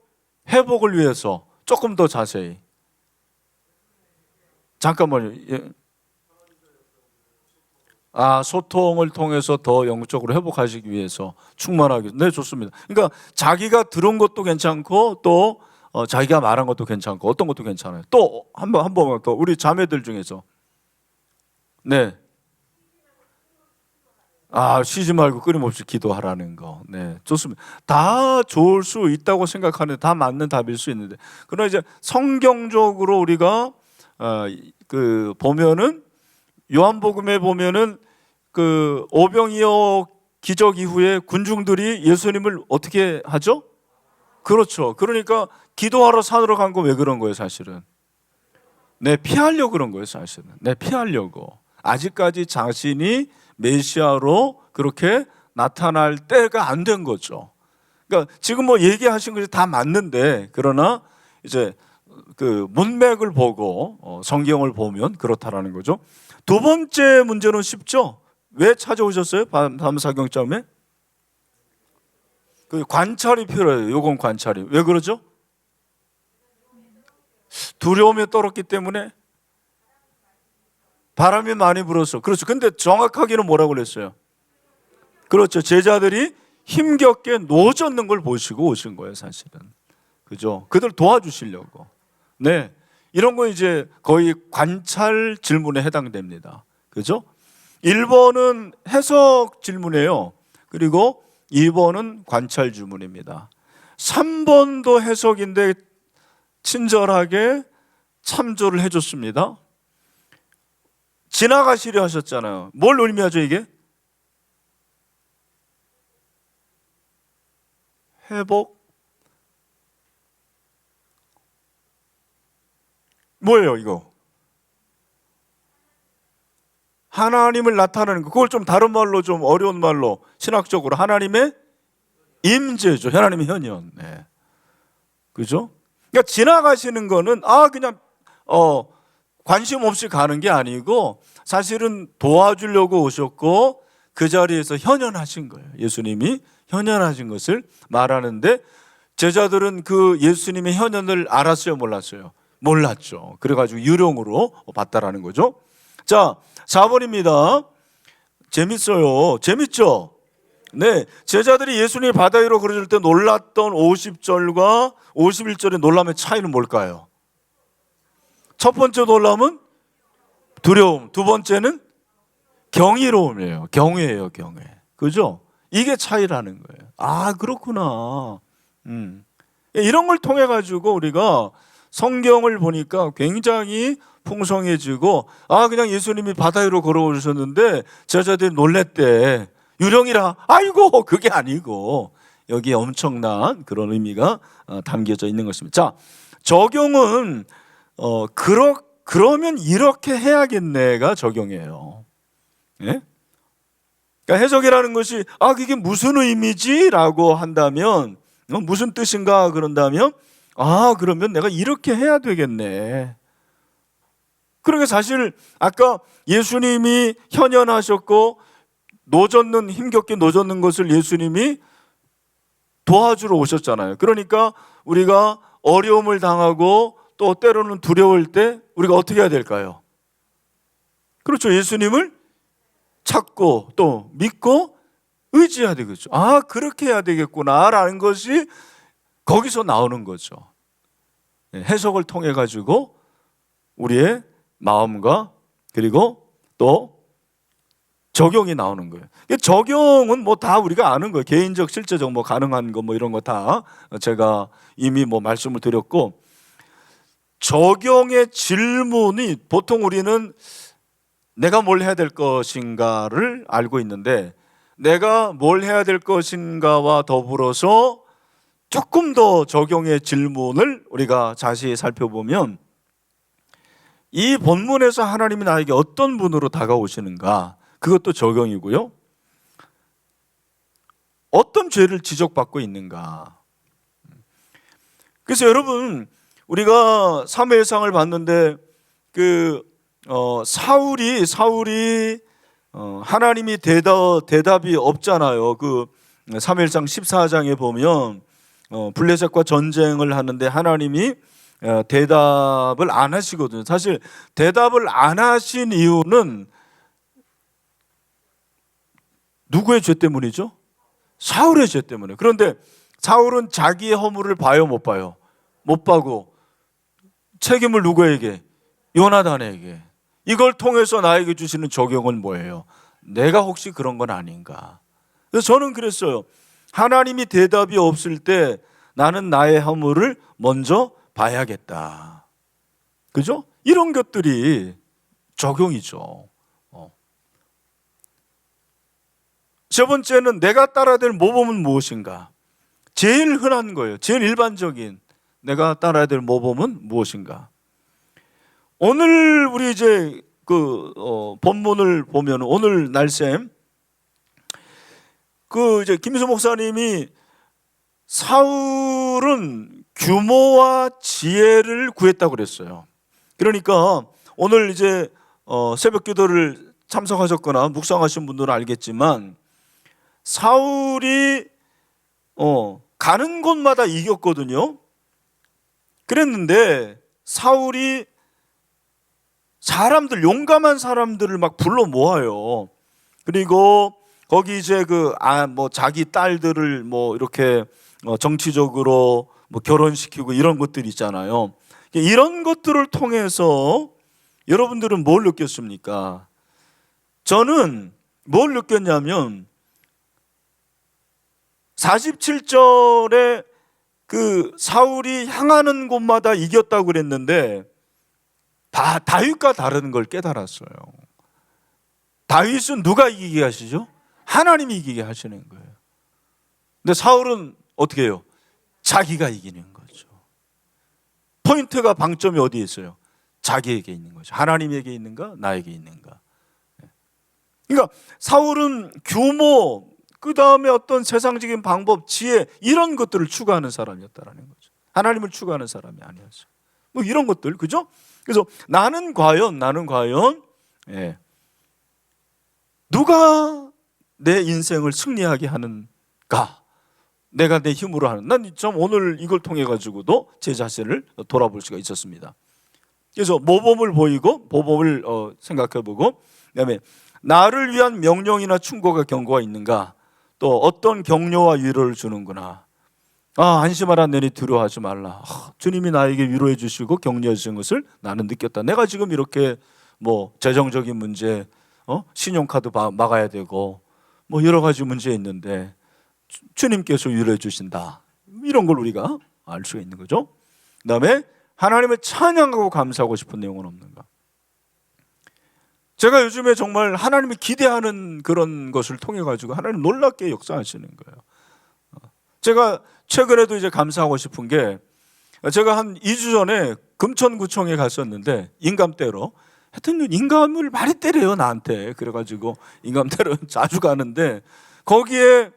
회복을 위해서 조금 더 자세히. 잠깐만요. 소통을 통해서 더 영적으로 회복하시기 위해서 충만하기 위해서. 네, 좋습니다. 그러니까 자기가 들은 것도 괜찮고 또 자기가 말한 것도 괜찮고 어떤 것도 괜찮아요. 또 한 번만 더 우리 자매들 중에서 네, 쉬지 말고 끊임없이 기도하라는 거. 네, 좋습니다. 다 좋을 수 있다고 생각하는데 다 맞는 답일 수 있는데 그러나 이제 성경적으로 우리가 보면은 요한복음에 보면은 그 오병이어 기적 이후에 군중들이 예수님을 어떻게 하죠? 그렇죠. 그러니까 기도하러 산으로 간 거 왜 그런 거예요, 사실은? 네, 피하려고 그런 거예요, 사실은. 네, 피하려고. 아직까지 자신이 메시아로 그렇게 나타날 때가 안 된 거죠. 그러니까 지금 얘기하신 것이 다 맞는데 그러나 이제 그 문맥을 보고 성경을 보면 그렇다라는 거죠. 두 번째 문제는 쉽죠. 왜 찾아오셨어요? 밤사경점에? 그 관찰이 필요해요. 요건 관찰이. 왜 그러죠? 두려움에 떨었기 때문에 바람이 많이 불어서. 그렇죠. 근데 정확하게는 뭐라고 그랬어요? 그렇죠. 제자들이 힘겹게 노젓는 걸 보시고 오신 거예요, 사실은. 그죠? 그들 도와주시려고. 네. 이런 거 이제 거의 관찰 질문에 해당됩니다. 그죠? 1번은 해석 질문이에요. 그리고 2번은 관찰 질문입니다. 3번도 해석인데 친절하게 참조를 해줬습니다. 지나가시려 하셨잖아요. 뭘 의미하죠, 이게? 회복? 뭐예요, 이거? 하나님을 나타내는 거. 그걸 좀 다른 말로, 좀 어려운 말로, 신학적으로 하나님의 임재죠. 하나님의 현현. 네. 그죠? 그러니까 지나가시는 거는 그냥 관심 없이 가는 게 아니고 사실은 도와주려고 오셨고 그 자리에서 현현하신 거예요. 예수님이 현현하신 것을 말하는데 제자들은 그 예수님의 현현을 알았어요, 몰랐어요? 몰랐죠. 그래가지고 유령으로 봤다라는 거죠. 자, 4번입니다. 재밌어요. 재밌죠? 네, 제자들이 예수님이 바다 위로 걸어질 때 놀랐던 50절과 51절의 놀람의 차이는 뭘까요? 첫 번째 놀람은 두려움, 두 번째는 경이로움이에요. 경외예요, 경외. 그죠? 이게 차이라는 거예요. 그렇구나. 이런 걸 통해 가지고 우리가 성경을 보니까 굉장히 풍성해지고 그냥 예수님이 바다 위로 걸어오셨는데 제자들이 놀랬대. 유령이라. 아이고, 그게 아니고 여기에 엄청난 그런 의미가 담겨져 있는 것입니다. 자, 적용은 그러면 이렇게 해야겠네가 적용이에요. 예? 그러니까 해석이라는 것이 그게 무슨 의미지? 라고 한다면 무슨 뜻인가 그런다면 그러면 내가 이렇게 해야 되겠네. 그러니까 사실 아까 예수님이 현현하셨고 힘겹게 노젓는 것을 예수님이 도와주러 오셨잖아요. 그러니까 우리가 어려움을 당하고 또 때로는 두려울 때 우리가 어떻게 해야 될까요? 그렇죠. 예수님을 찾고 또 믿고 의지해야 되겠죠. 그렇게 해야 되겠구나라는 것이 거기서 나오는 거죠. 해석을 통해 가지고 우리의 마음과 그리고 또 적용이 나오는 거예요. 적용은 다 우리가 아는 거예요. 개인적, 실제적 가능한 거 이런 거 다 제가 이미 말씀을 드렸고, 적용의 질문이 보통 우리는 내가 뭘 해야 될 것인가를 알고 있는데 내가 뭘 해야 될 것인가와 더불어서 조금 더 적용의 질문을 우리가 자세히 살펴보면 이 본문에서 하나님이 나에게 어떤 분으로 다가오시는가, 그것도 적용이고요. 어떤 죄를 지적받고 있는가. 그래서 여러분, 우리가 사무엘상을 봤는데 사울이 하나님이 대답이 없잖아요. 사무엘상 14장에 보면 블레셋과 전쟁을 하는데 하나님이 대답을 안 하시거든요. 사실 대답을 안 하신 이유는 누구의 죄 때문이죠? 사울의 죄 때문에. 그런데 사울은 자기의 허물을 봐요, 못 봐요? 못 봐고 책임을 누구에게? 요나단에게. 이걸 통해서 나에게 주시는 적용은 뭐예요? 내가 혹시 그런 건 아닌가? 그래서 저는 그랬어요. 하나님이 대답이 없을 때 나는 나의 허물을 먼저 봐야겠다. 그죠? 이런 것들이 적용이죠. 세 번째는 내가 따라야 될 모범은 무엇인가? 제일 흔한 거예요. 제일 일반적인 내가 따라야 될 모범은 무엇인가? 오늘 우리 이제 본문을 보면 오늘 날쌤 이제 김희수 목사님이 사울은 규모와 지혜를 구했다고 그랬어요. 그러니까 오늘 이제 새벽 기도를 참석하셨거나 묵상하신 분들은 알겠지만 사울이 가는 곳마다 이겼거든요. 그랬는데 사울이 용감한 사람들을 막 불러 모아요. 그리고 거기 이제 자기 딸들을 이렇게 정치적으로 결혼시키고 이런 것들이 있잖아요. 이런 것들을 통해서 여러분들은 뭘 느꼈습니까? 저는 뭘 느꼈냐면 47절에 사울이 향하는 곳마다 이겼다고 그랬는데 다윗과 다른 걸 깨달았어요. 다윗은 누가 이기게 하시죠? 하나님이 이기게 하시는 거예요. 근데 사울은 어떻게 해요? 자기가 이기는 거죠. 포인트가, 방점이 어디에 있어요? 자기에게 있는 거죠. 하나님에게 있는가? 나에게 있는가? 그러니까 사울은 규모, 그 다음에 어떤 세상적인 방법, 지혜, 이런 것들을 추구하는 사람이었다라는 거죠. 하나님을 추구하는 사람이 아니었어요. 이런 것들, 그죠? 그래서 나는 과연 누가 내 인생을 승리하게 하는가? 내가 내 힘으로 하는. 난 참 오늘 이걸 통해 가지고도 제 자신을 돌아볼 수가 있었습니다. 그래서 모범을 생각해보고, 그다음에 나를 위한 명령이나 충고가 경고가 있는가? 또 어떤 격려와 위로를 주는구나. 안심하라, 너희 두려워하지 말라. 주님이 나에게 위로해 주시고 격려해 주신 것을 나는 느꼈다. 내가 지금 이렇게 재정적인 문제, 신용카드 막아야 되고 여러 가지 문제 있는데 주님께서 위로해 주신다. 이런 걸 우리가 알 수가 있는 거죠. 그다음에 하나님을 찬양하고 감사하고 싶은 내용은 없는가? 제가 요즘에 정말 하나님을 기대하는 그런 것을 통해 가지고 하나님 놀랍게 역사하시는 거예요. 제가 최근에도 이제 감사하고 싶은 게, 제가 한 2주 전에 금천구청에 갔었는데 인감대로, 하여튼 인감을 많이 때려요 나한테. 그래가지고 인감대로 자주 가는데 거기에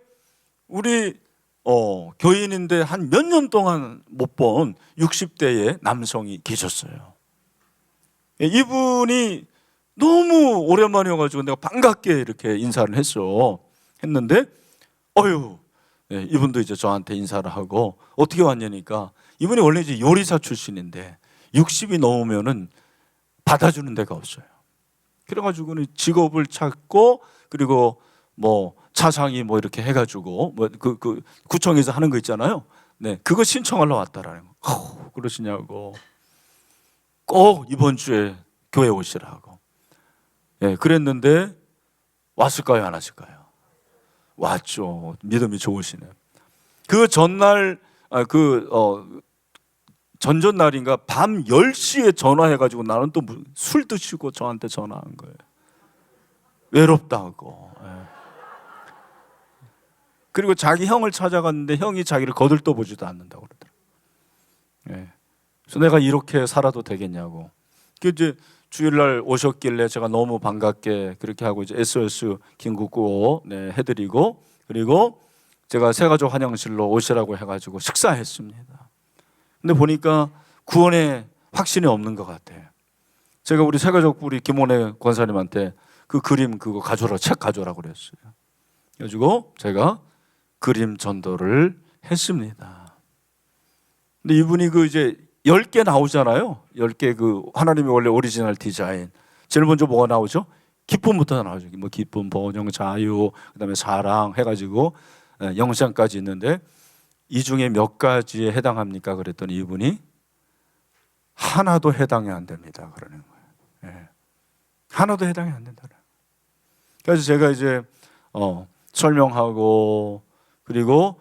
우리 교인인데 한 몇 년 동안 못 본 60대의 남성이 계셨어요. 이분이 너무 오랜만이어가지고 내가 반갑게 이렇게 인사를 했는데 이분도 이제 저한테 인사를 하고, 어떻게 왔냐니까 이분이 원래 이제 요리사 출신인데 60이 넘으면은 받아주는 데가 없어요. 그래가지고는 직업을 찾고, 그리고 차상이 이렇게 해가지고 구청에서 하는 거 있잖아요. 네, 그거 신청하러 왔다라는 거. 그러시냐고. 꼭 이번 주에 교회 오시라고. 네, 그랬는데 왔을까요, 안 왔을까요? 왔죠. 믿음이 좋으시네. 그 전날, 전전날인가 밤 10시에 전화해가지고 나는 또 술 드시고 저한테 전화한 거예요. 외롭다고. 그리고 자기 형을 찾아갔는데 형이 자기를 거들떠보지도 않는다고 그러더라고요. 예. 그래서 내가 이렇게 살아도 되겠냐고. 그 이제 주일날 오셨길래 제가 너무 반갑게 그렇게 하고 이제 SOS 긴급구호 해드리고, 그리고 제가 새가족 환영실로 오시라고 해가지고 식사했습니다. 근데 보니까 구원의 확신이 없는 것 같아요. 제가 우리 새가족 우리 김원혜 권사님한테 그 그림 그거 가져라, 책 가져라 그랬어요. 그래가지고 제가 그림 전도를 했습니다. 근데 이분이 그 이제 10개 나오잖아요. 10개 그 하나님의 원래 오리지널 디자인. 제일 먼저 뭐가 나오죠? 기쁨부터 나오죠. 뭐 기쁨, 번영, 자유, 그다음에 사랑 해가지고 영상까지 있는데 이 중에 몇 가지에 해당합니까? 그랬더니 이분이 하나도 해당이 안 됩니다. 그러는 거예요. 예. 하나도 해당이 안 된다. 그래서 제가 이제 설명하고, 그리고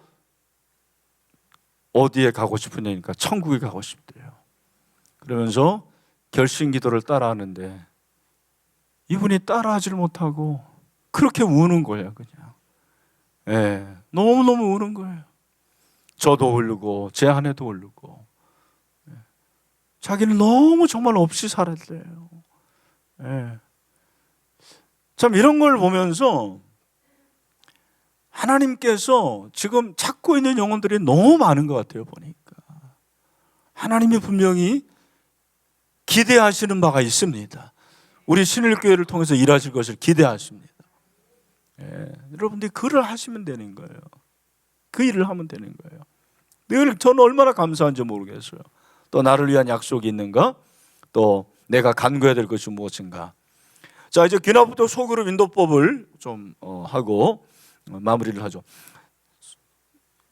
어디에 가고 싶으냐니까 천국에 가고 싶대요. 그러면서 결심 기도를 따라하는데 이분이 따라하지를 못하고 그렇게 우는 거예요. 그냥 너무너무 우는 거예요. 저도 울고 제 아내도 울고 자기는 너무 정말 없이 살았대요. 참 이런 걸 보면서 하나님께서 지금 찾고 있는 영혼들이 너무 많은 것 같아요. 보니까 하나님이 분명히 기대하시는 바가 있습니다. 우리 신일교회를 통해서 일하실 것을 기대하십니다. 여러분들이 그 일을 하시면 되는 거예요. 그 일을 하면 되는 거예요. 늘 저는 얼마나 감사한지 모르겠어요. 또 나를 위한 약속이 있는가? 또 내가 간구해야 될 것이 무엇인가? 자, 이제 귀납법도 소그룹 인도법을 좀 하고 마무리를 하죠.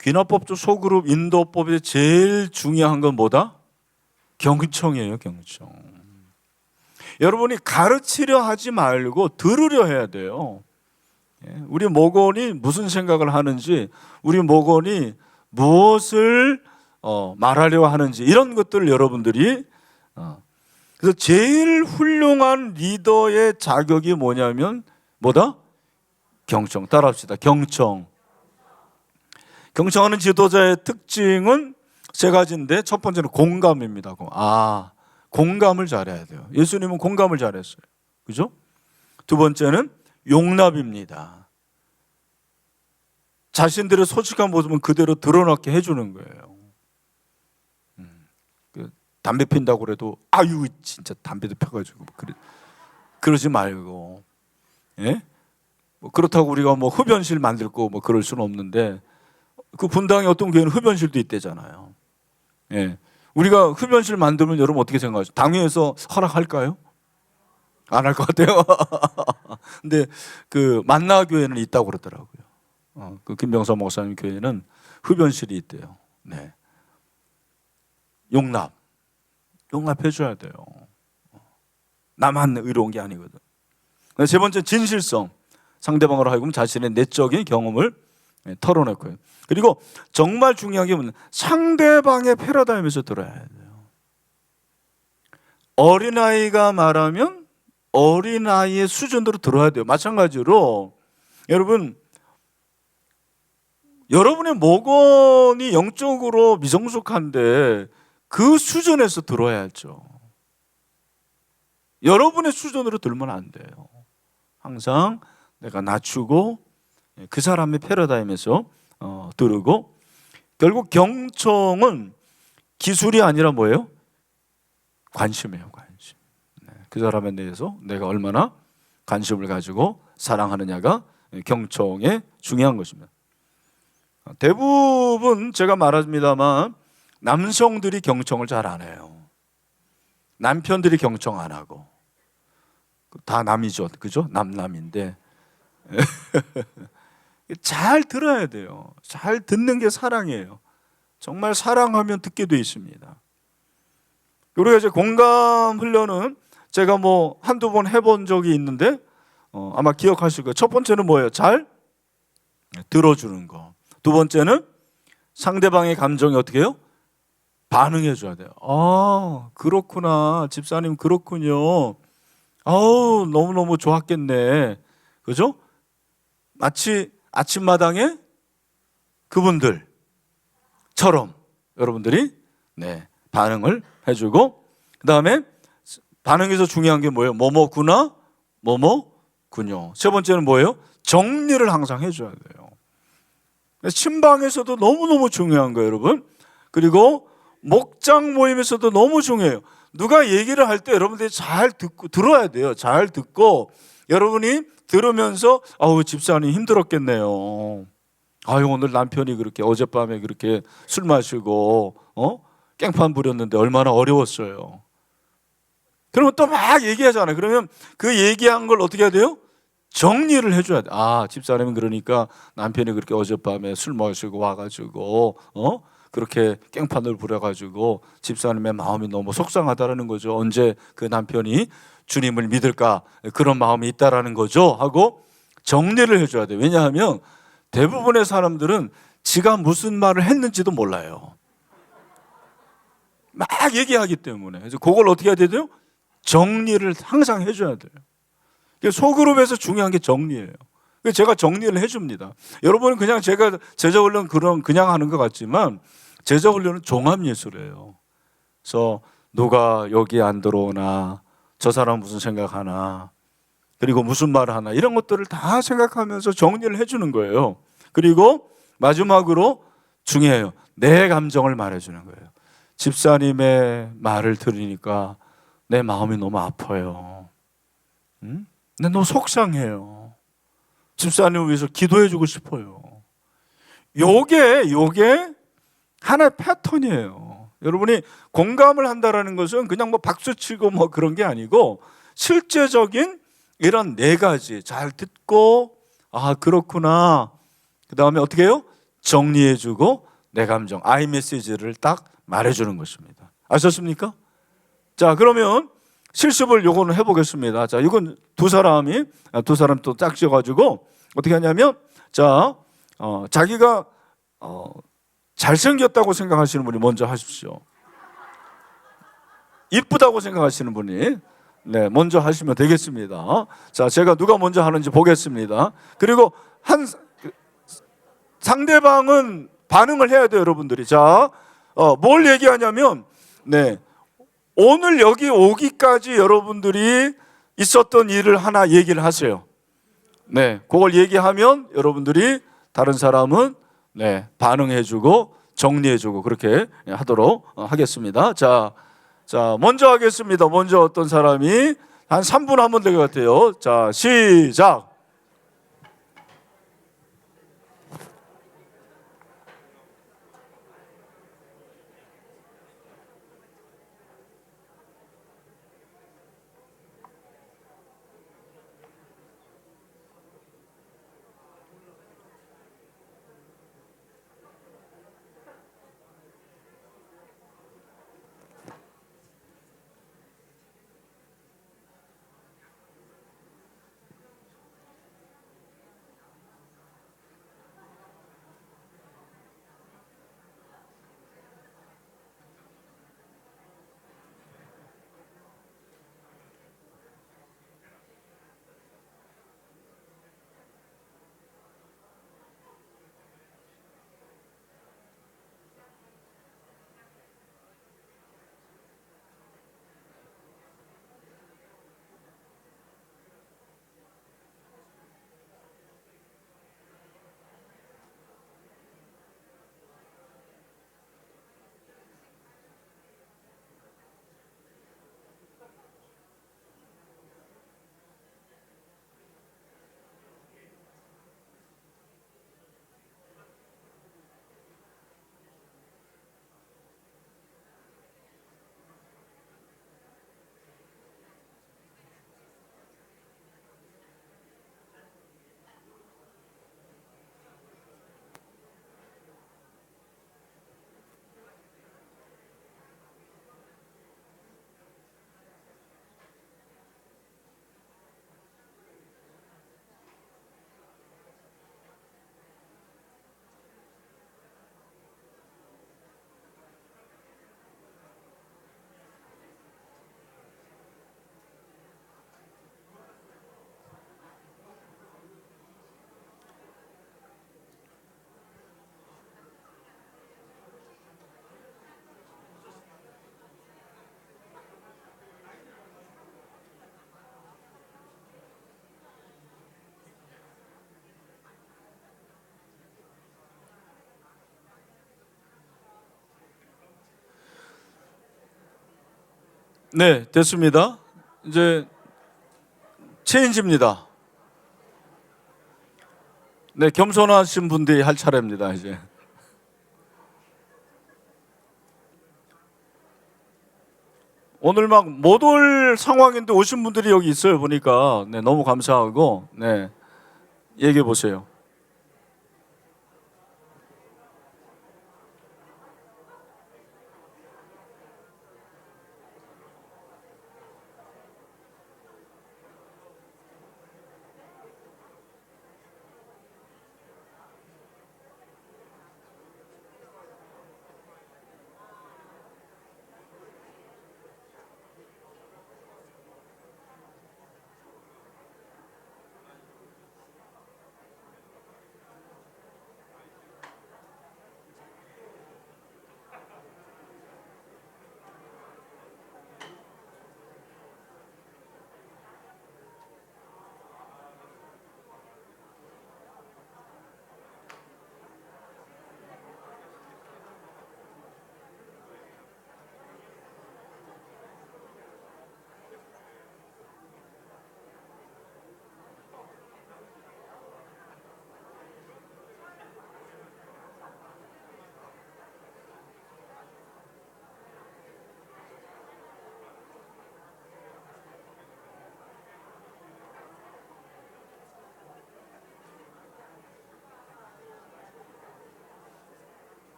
귀납법도 소그룹 인도법의 제일 중요한 건 뭐다? 경청이에요. 경청. 여러분이 가르치려 하지 말고 들으려 해야 돼요. 우리 목원이 무슨 생각을 하는지, 우리 목원이 무엇을 말하려고 하는지, 이런 것들을 여러분들이 그래서 제일 훌륭한 리더의 자격이 뭐냐면 뭐다? 경청. 따라합시다. 경청. 경청하는 지도자의 특징은 세 가지인데, 첫 번째는 공감입니다. 공감을 잘해야 돼요. 예수님은 공감을 잘했어요. 그죠? 두 번째는 용납입니다. 자신들의 솔직한 모습은 그대로 드러나게 해주는 거예요. 담배 핀다고 그래도 아유 진짜 담배도 펴가지고 그러지 말고, 뭐 그렇다고 우리가 뭐 흡연실 만들 거 뭐 그럴 수는 없는데, 그 분당에 어떤 교회는 흡연실도 있대잖아요. 우리가 흡연실 만들면 여러분 어떻게 생각하세요? 당회에서 허락할까요? 안 할 것 같아요. 근데 그 만나 교회는 있다고 그러더라고요. 그 김병선 목사님 교회는 흡연실이 있대요. 용납해줘야 돼요. 나만 의로운 게 아니거든. 세 번째, 진실성. 상대방으로 하여금 자신의 내적인 경험을 털어놓고요. 그리고 정말 중요한 게 뭐냐, 상대방의 패러다임에서 들어야 돼요. 어린아이가 말하면 어린아이의 수준으로 들어야 돼요. 마찬가지로 여러분, 여러분의 목원이 영적으로 미성숙한데 그 수준에서 들어야죠. 여러분의 수준으로 들면 안 돼요. 항상 내가 낮추고 그 사람의 패러다임에서 들고, 결국 경청은 기술이 아니라 뭐예요? 관심이에요. 관심. 그 사람에 대해서 내가 얼마나 관심을 가지고 사랑하느냐가 경청의 중요한 것입니다. 대부분 제가 말합니다만 남성들이 경청을 잘 안 해요. 남편들이 경청 안 하고. 다 남이죠. 그죠? 남인데 잘 들어야 돼요. 잘 듣는 게 사랑이에요. 정말 사랑하면 듣게 돼 있습니다. 우리가 이제 공감 훈련은 제가 뭐 한두 번 해본 적이 있는데 아마 기억하실 거예요. 첫 번째는 뭐예요? 잘 들어주는 거. 두 번째는 상대방의 감정이 어떻게 해요? 반응해 줘야 돼요. 그렇구나. 집사님 그렇군요. 너무너무 좋았겠네. 그죠? 마치 아침마당에 그분들처럼 여러분들이 반응을 해주고, 그 다음에 반응에서 중요한 게 뭐예요? 뭐뭐구나, 뭐뭐군요. 세 번째는 뭐예요? 정리를 항상 해줘야 돼요. 신방에서도 너무너무 중요한 거예요, 여러분. 그리고 목장 모임에서도 너무 중요해요. 누가 얘기를 할 때 여러분들이 잘 듣고 들어야 돼요. 잘 듣고 여러분이 들으면서 아우 집사님 힘들었겠네요. 아유 오늘 남편이 그렇게 어젯밤에 그렇게 술 마시고 깽판 부렸는데 얼마나 어려웠어요. 그러면 또 막 얘기하잖아요. 그러면 그 얘기한 걸 어떻게 해야 돼요? 정리를 해줘야 돼. 아 집사님은 그러니까 남편이 그렇게 어젯밤에 술 마시고 와가지고 그렇게 깽판을 부려가지고 집사님의 마음이 너무 속상하다라는 거죠. 언제 그 남편이 주님을 믿을까 그런 마음이 있다라는 거죠 하고 정리를 해줘야 돼요. 왜냐하면 대부분의 사람들은 지가 무슨 말을 했는지도 몰라요. 막 얘기하기 때문에. 그래서 그걸 어떻게 해야 돼요? 정리를 항상 해줘야 돼요. 소그룹에서 중요한 게 정리예요. 제가 정리를 해줍니다. 여러분은 그냥 제가 제자훈련 그냥 하는 것 같지만 제자훈련은 종합예술이에요. 그래서 누가 여기 안 들어오나, 저 사람 무슨 생각하나, 그리고 무슨 말을 하나, 이런 것들을 다 생각하면서 정리를 해주는 거예요. 그리고 마지막으로 중요해요. 내 감정을 말해주는 거예요. 집사님의 말을 들으니까 내 마음이 너무 아파요. 응? 근데 너무 속상해요. 집사님을 위해서 기도해주고 싶어요. 요게 하나의 패턴이에요. 여러분이 공감을 한다라는 것은 그냥 뭐 박수치고 뭐 그런 게 아니고 실제적인 이런 네 가지 잘 듣고 아 그렇구나. 그 다음에 어떻게 해요? 정리해주고 내 감정 I 메시지를 딱 말해주는 것입니다. 아셨습니까? 자 그러면 실습을 요거는 해보겠습니다. 자 이건 두 사람 또 짝 지어가지고 어떻게 하냐면 자 자기가 잘생겼다고 생각하시는 분이 먼저 하십시오. 이쁘다고 생각하시는 분이 먼저 하시면 되겠습니다. 자, 제가 누가 먼저 하는지 보겠습니다. 그리고 상대방은 반응을 해야 돼요, 여러분들이. 자, 뭘 얘기하냐면, 오늘 여기 오기까지 여러분들이 있었던 일을 하나 얘기를 하세요. 그걸 얘기하면 여러분들이 다른 사람은 반응해주고 정리해주고 그렇게 하도록 하겠습니다. 자, 먼저 하겠습니다. 먼저 어떤 사람이 한 3분 하면 될 것 같아요. 자, 시작. 네, 됐습니다. 이제 체인지입니다. 네, 겸손하신 분들이 할 차례입니다, 이제. 오늘 막 못 올 상황인데 오신 분들이 여기 있어요, 보니까. 네, 너무 감사하고, 네, 얘기해 보세요.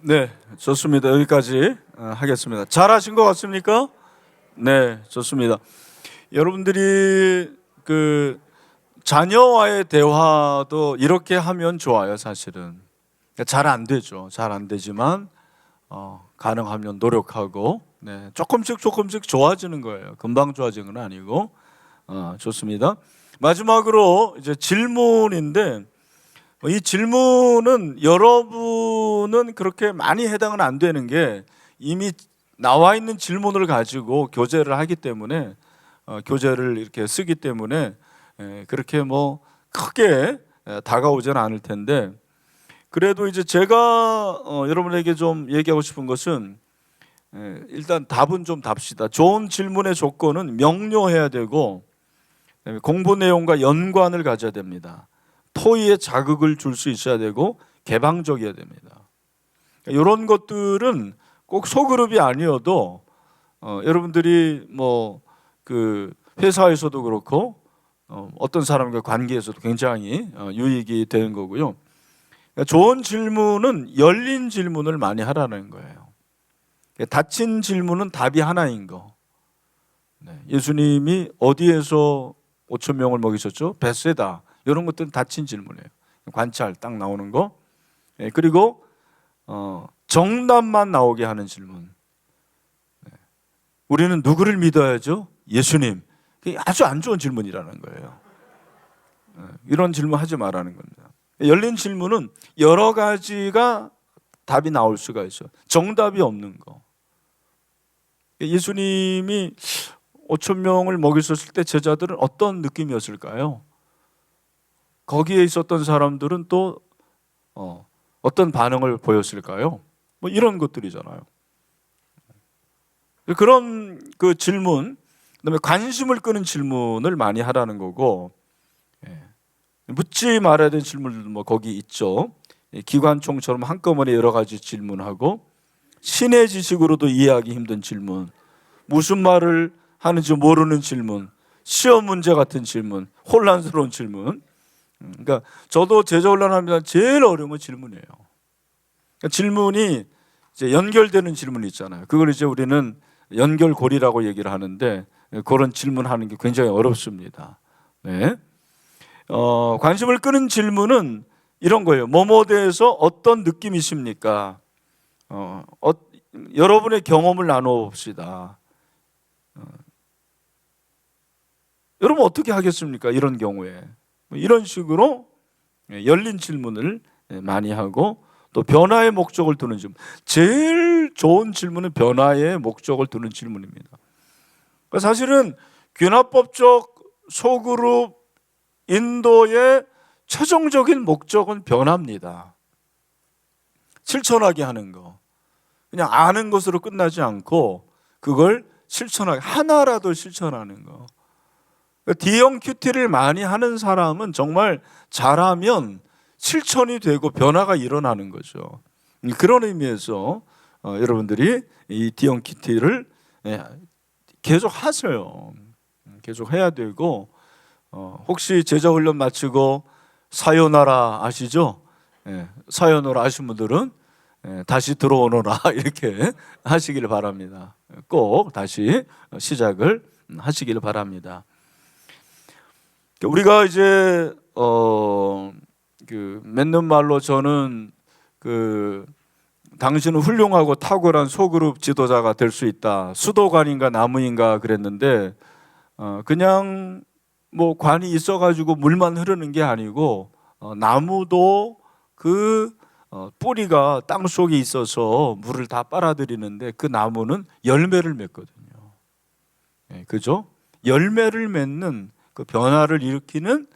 네, 좋습니다. 여기까지 하겠습니다. 잘하신 것 같습니까? 네, 좋습니다. 여러분들이 그 자녀와의 대화도 이렇게 하면 좋아요, 사실은. 잘 안 되죠. 잘 안 되지만 가능하면 노력하고, 네, 조금씩 좋아지는 거예요. 금방 좋아지는 건 아니고. 좋습니다. 마지막으로 이제 질문인데, 이 질문은 여러분은 그렇게 많이 해당은 안 되는 게 이미 나와 있는 질문을 가지고 교재를 하기 때문에, 교재를 이렇게 쓰기 때문에 그렇게 뭐 크게 다가오지는 않을 텐데, 그래도 이제 제가 여러분에게 좀 얘기하고 싶은 것은, 일단 답은 좀 답시다. 좋은 질문의 조건은 명료해야 되고, 공부 내용과 연관을 가져야 됩니다. 토의에 자극을 줄 수 있어야 되고 개방적이어야 됩니다. 이런 것들은 꼭 소그룹이 아니어도 여러분들이 뭐 그 회사에서도 그렇고 어떤 사람과 관계에서도 굉장히 유익이 되는 거고요. 그러니까 좋은 질문은 열린 질문을 많이 하라는 거예요. 닫힌 질문은 답이 하나인 거. 예수님이 어디에서 5천 명을 먹이셨죠? 벳세다. 이런 것들은 닫힌 질문이에요. 관찰 딱 나오는 거. 그리고 정답만 나오게 하는 질문. 우리는 누구를 믿어야죠? 예수님. 아주 안 좋은 질문이라는 거예요. 이런 질문 하지 말라는 겁니다. 열린 질문은 여러 가지가 답이 나올 수가 있어요. 정답이 없는 거. 예수님이 5천 명을 먹이셨을 때 제자들은 어떤 느낌이었을까요? 거기에 있었던 사람들은 또 어떤 반응을 보였을까요? 뭐 이런 것들이잖아요. 그런 그 질문, 그다음에 관심을 끄는 질문을 많이 하라는 거고, 묻지 말아야 되는 질문들도 뭐 거기 있죠. 기관총처럼 한꺼번에 여러 가지 질문하고, 신의 지식으로도 이해하기 힘든 질문, 무슨 말을 하는지 모르는 질문, 시험 문제 같은 질문, 혼란스러운 질문. 그러니까 저도 제자훈련하면서 제일 어려운 건 질문이에요. 그러니까 질문이 이제 연결되는 질문이 있잖아요. 그걸 이제 우리는 연결고리라고 얘기를 하는데, 그런 질문하는 게 굉장히 어렵습니다. 네. 관심을 끄는 질문은 이런 거예요. 뭐뭐에 대해서 어떤 느낌이십니까? 여러분의 경험을 나눠 봅시다. 여러분 어떻게 하겠습니까? 이런 경우에 이런 식으로 열린 질문을 많이 하고, 또 변화의 목적을 두는 질문. 제일 좋은 질문은 변화의 목적을 두는 질문입니다. 사실은 귀납법적 소그룹 인도의 최종적인 목적은 변화입니다. 실천하게 하는 거. 그냥 아는 것으로 끝나지 않고 그걸 실천하게, 하나라도 실천하는 거. D형 큐티를 많이 하는 사람은 정말 잘하면 실천이 되고 변화가 일어나는 거죠. 그런 의미에서 여러분들이 이 D형 큐티를 계속 하세요. 계속 해야 되고, 혹시 제자훈련 마치고 사요나라 아시죠? 사요나라 아시는 분들은 다시 들어오너라 이렇게 하시길 바랍니다. 꼭 다시 시작을 하시길 바랍니다. 우리가 이제 맺는 말로 저는 당신은 훌륭하고 탁월한 소그룹 지도자가 될 수 있다. 수도관인가 나무인가 그랬는데, 그냥 뭐 관이 있어가지고 물만 흐르는 게 아니고, 나무도 그 뿌리가 땅 속에 있어서 물을 다 빨아들이는데, 그 나무는 열매를 맺거든요. 그죠? 열매를 맺는 그 변화를 일으키는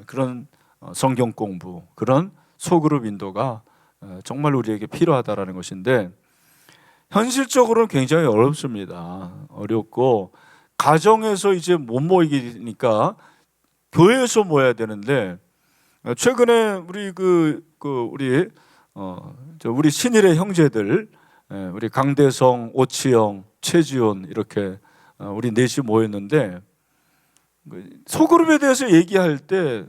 그런 성경 공부, 그런 소그룹 인도가 정말 우리에게 필요하다라는 것인데, 현실적으로는 굉장히 어렵습니다. 어렵고, 가정에서 이제 못 모이니까 교회에서 모여야 되는데, 최근에 우리 신일의 형제들, 우리 강대성, 오치영, 최지훈 이렇게 우리 넷이 모였는데, 소그룹에 대해서 얘기할 때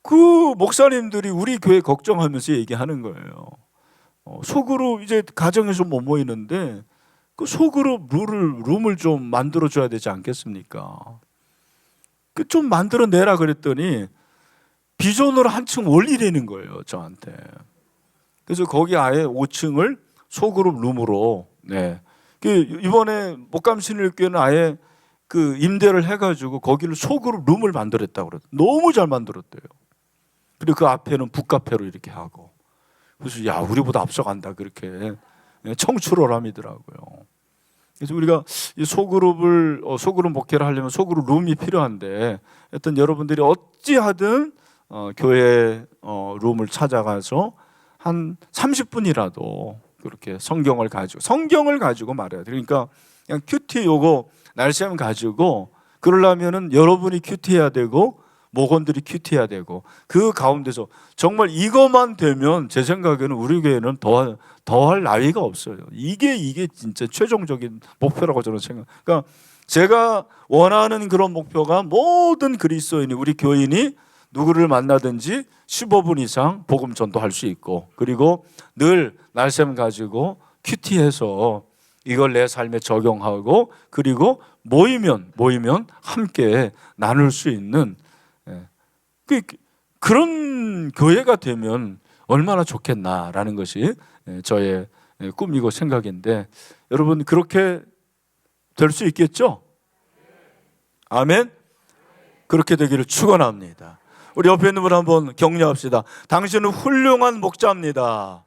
그 목사님들이 우리 교회 걱정하면서 얘기하는 거예요. 소그룹 이제 가정에서 못 모이는데 그 소그룹 룸을 좀 만들어줘야 되지 않겠습니까? 좀 만들어내라 그랬더니 비전으로 한층 올리라는 거예요, 저한테. 그래서 거기 아예 5층을 소그룹 룸으로, 이번에 목감신일교회는 아예 그 임대를 해가지고 거기를 소그룹 룸을 만들었다고 그래요. 너무 잘 만들었대요. 그리고 그 앞에는 북카페로 이렇게 하고. 그래서 야, 우리보다 앞서간다 그렇게 청출어람이더라고요. 그래서 우리가 이 소그룹 목회를 하려면 소그룹 룸이 필요한데, 하여튼 여러분들이 어찌하든 교회 룸을 찾아가서 한 30분이라도 그렇게 성경을 가지고 말해야 돼. 그러니까 그냥 큐티 요거 날씨만 가지고, 그러려면은 여러분이 큐티해야 되고 목원들이 큐티해야 되고, 그 가운데서 정말 이것만 되면 제 생각에는 우리 교회는 더할 나위가 없어요. 이게 진짜 최종적인 목표라고 저는 생각. 그러니까 제가 원하는 그런 목표가 모든 그리스도인이, 우리 교인이 누구를 만나든지 15분 이상 복음 전도할 수 있고, 그리고 늘 날샘 가지고 큐티해서 이걸 내 삶에 적용하고, 그리고 모이면 함께 나눌 수 있는 그런 교회가 되면 얼마나 좋겠나라는 것이 저의 꿈이고 생각인데, 여러분 그렇게 될 수 있겠죠? 아멘? 그렇게 되기를 축원합니다. 우리 옆에 있는 분 한번 격려합시다. 당신은 훌륭한 목자입니다.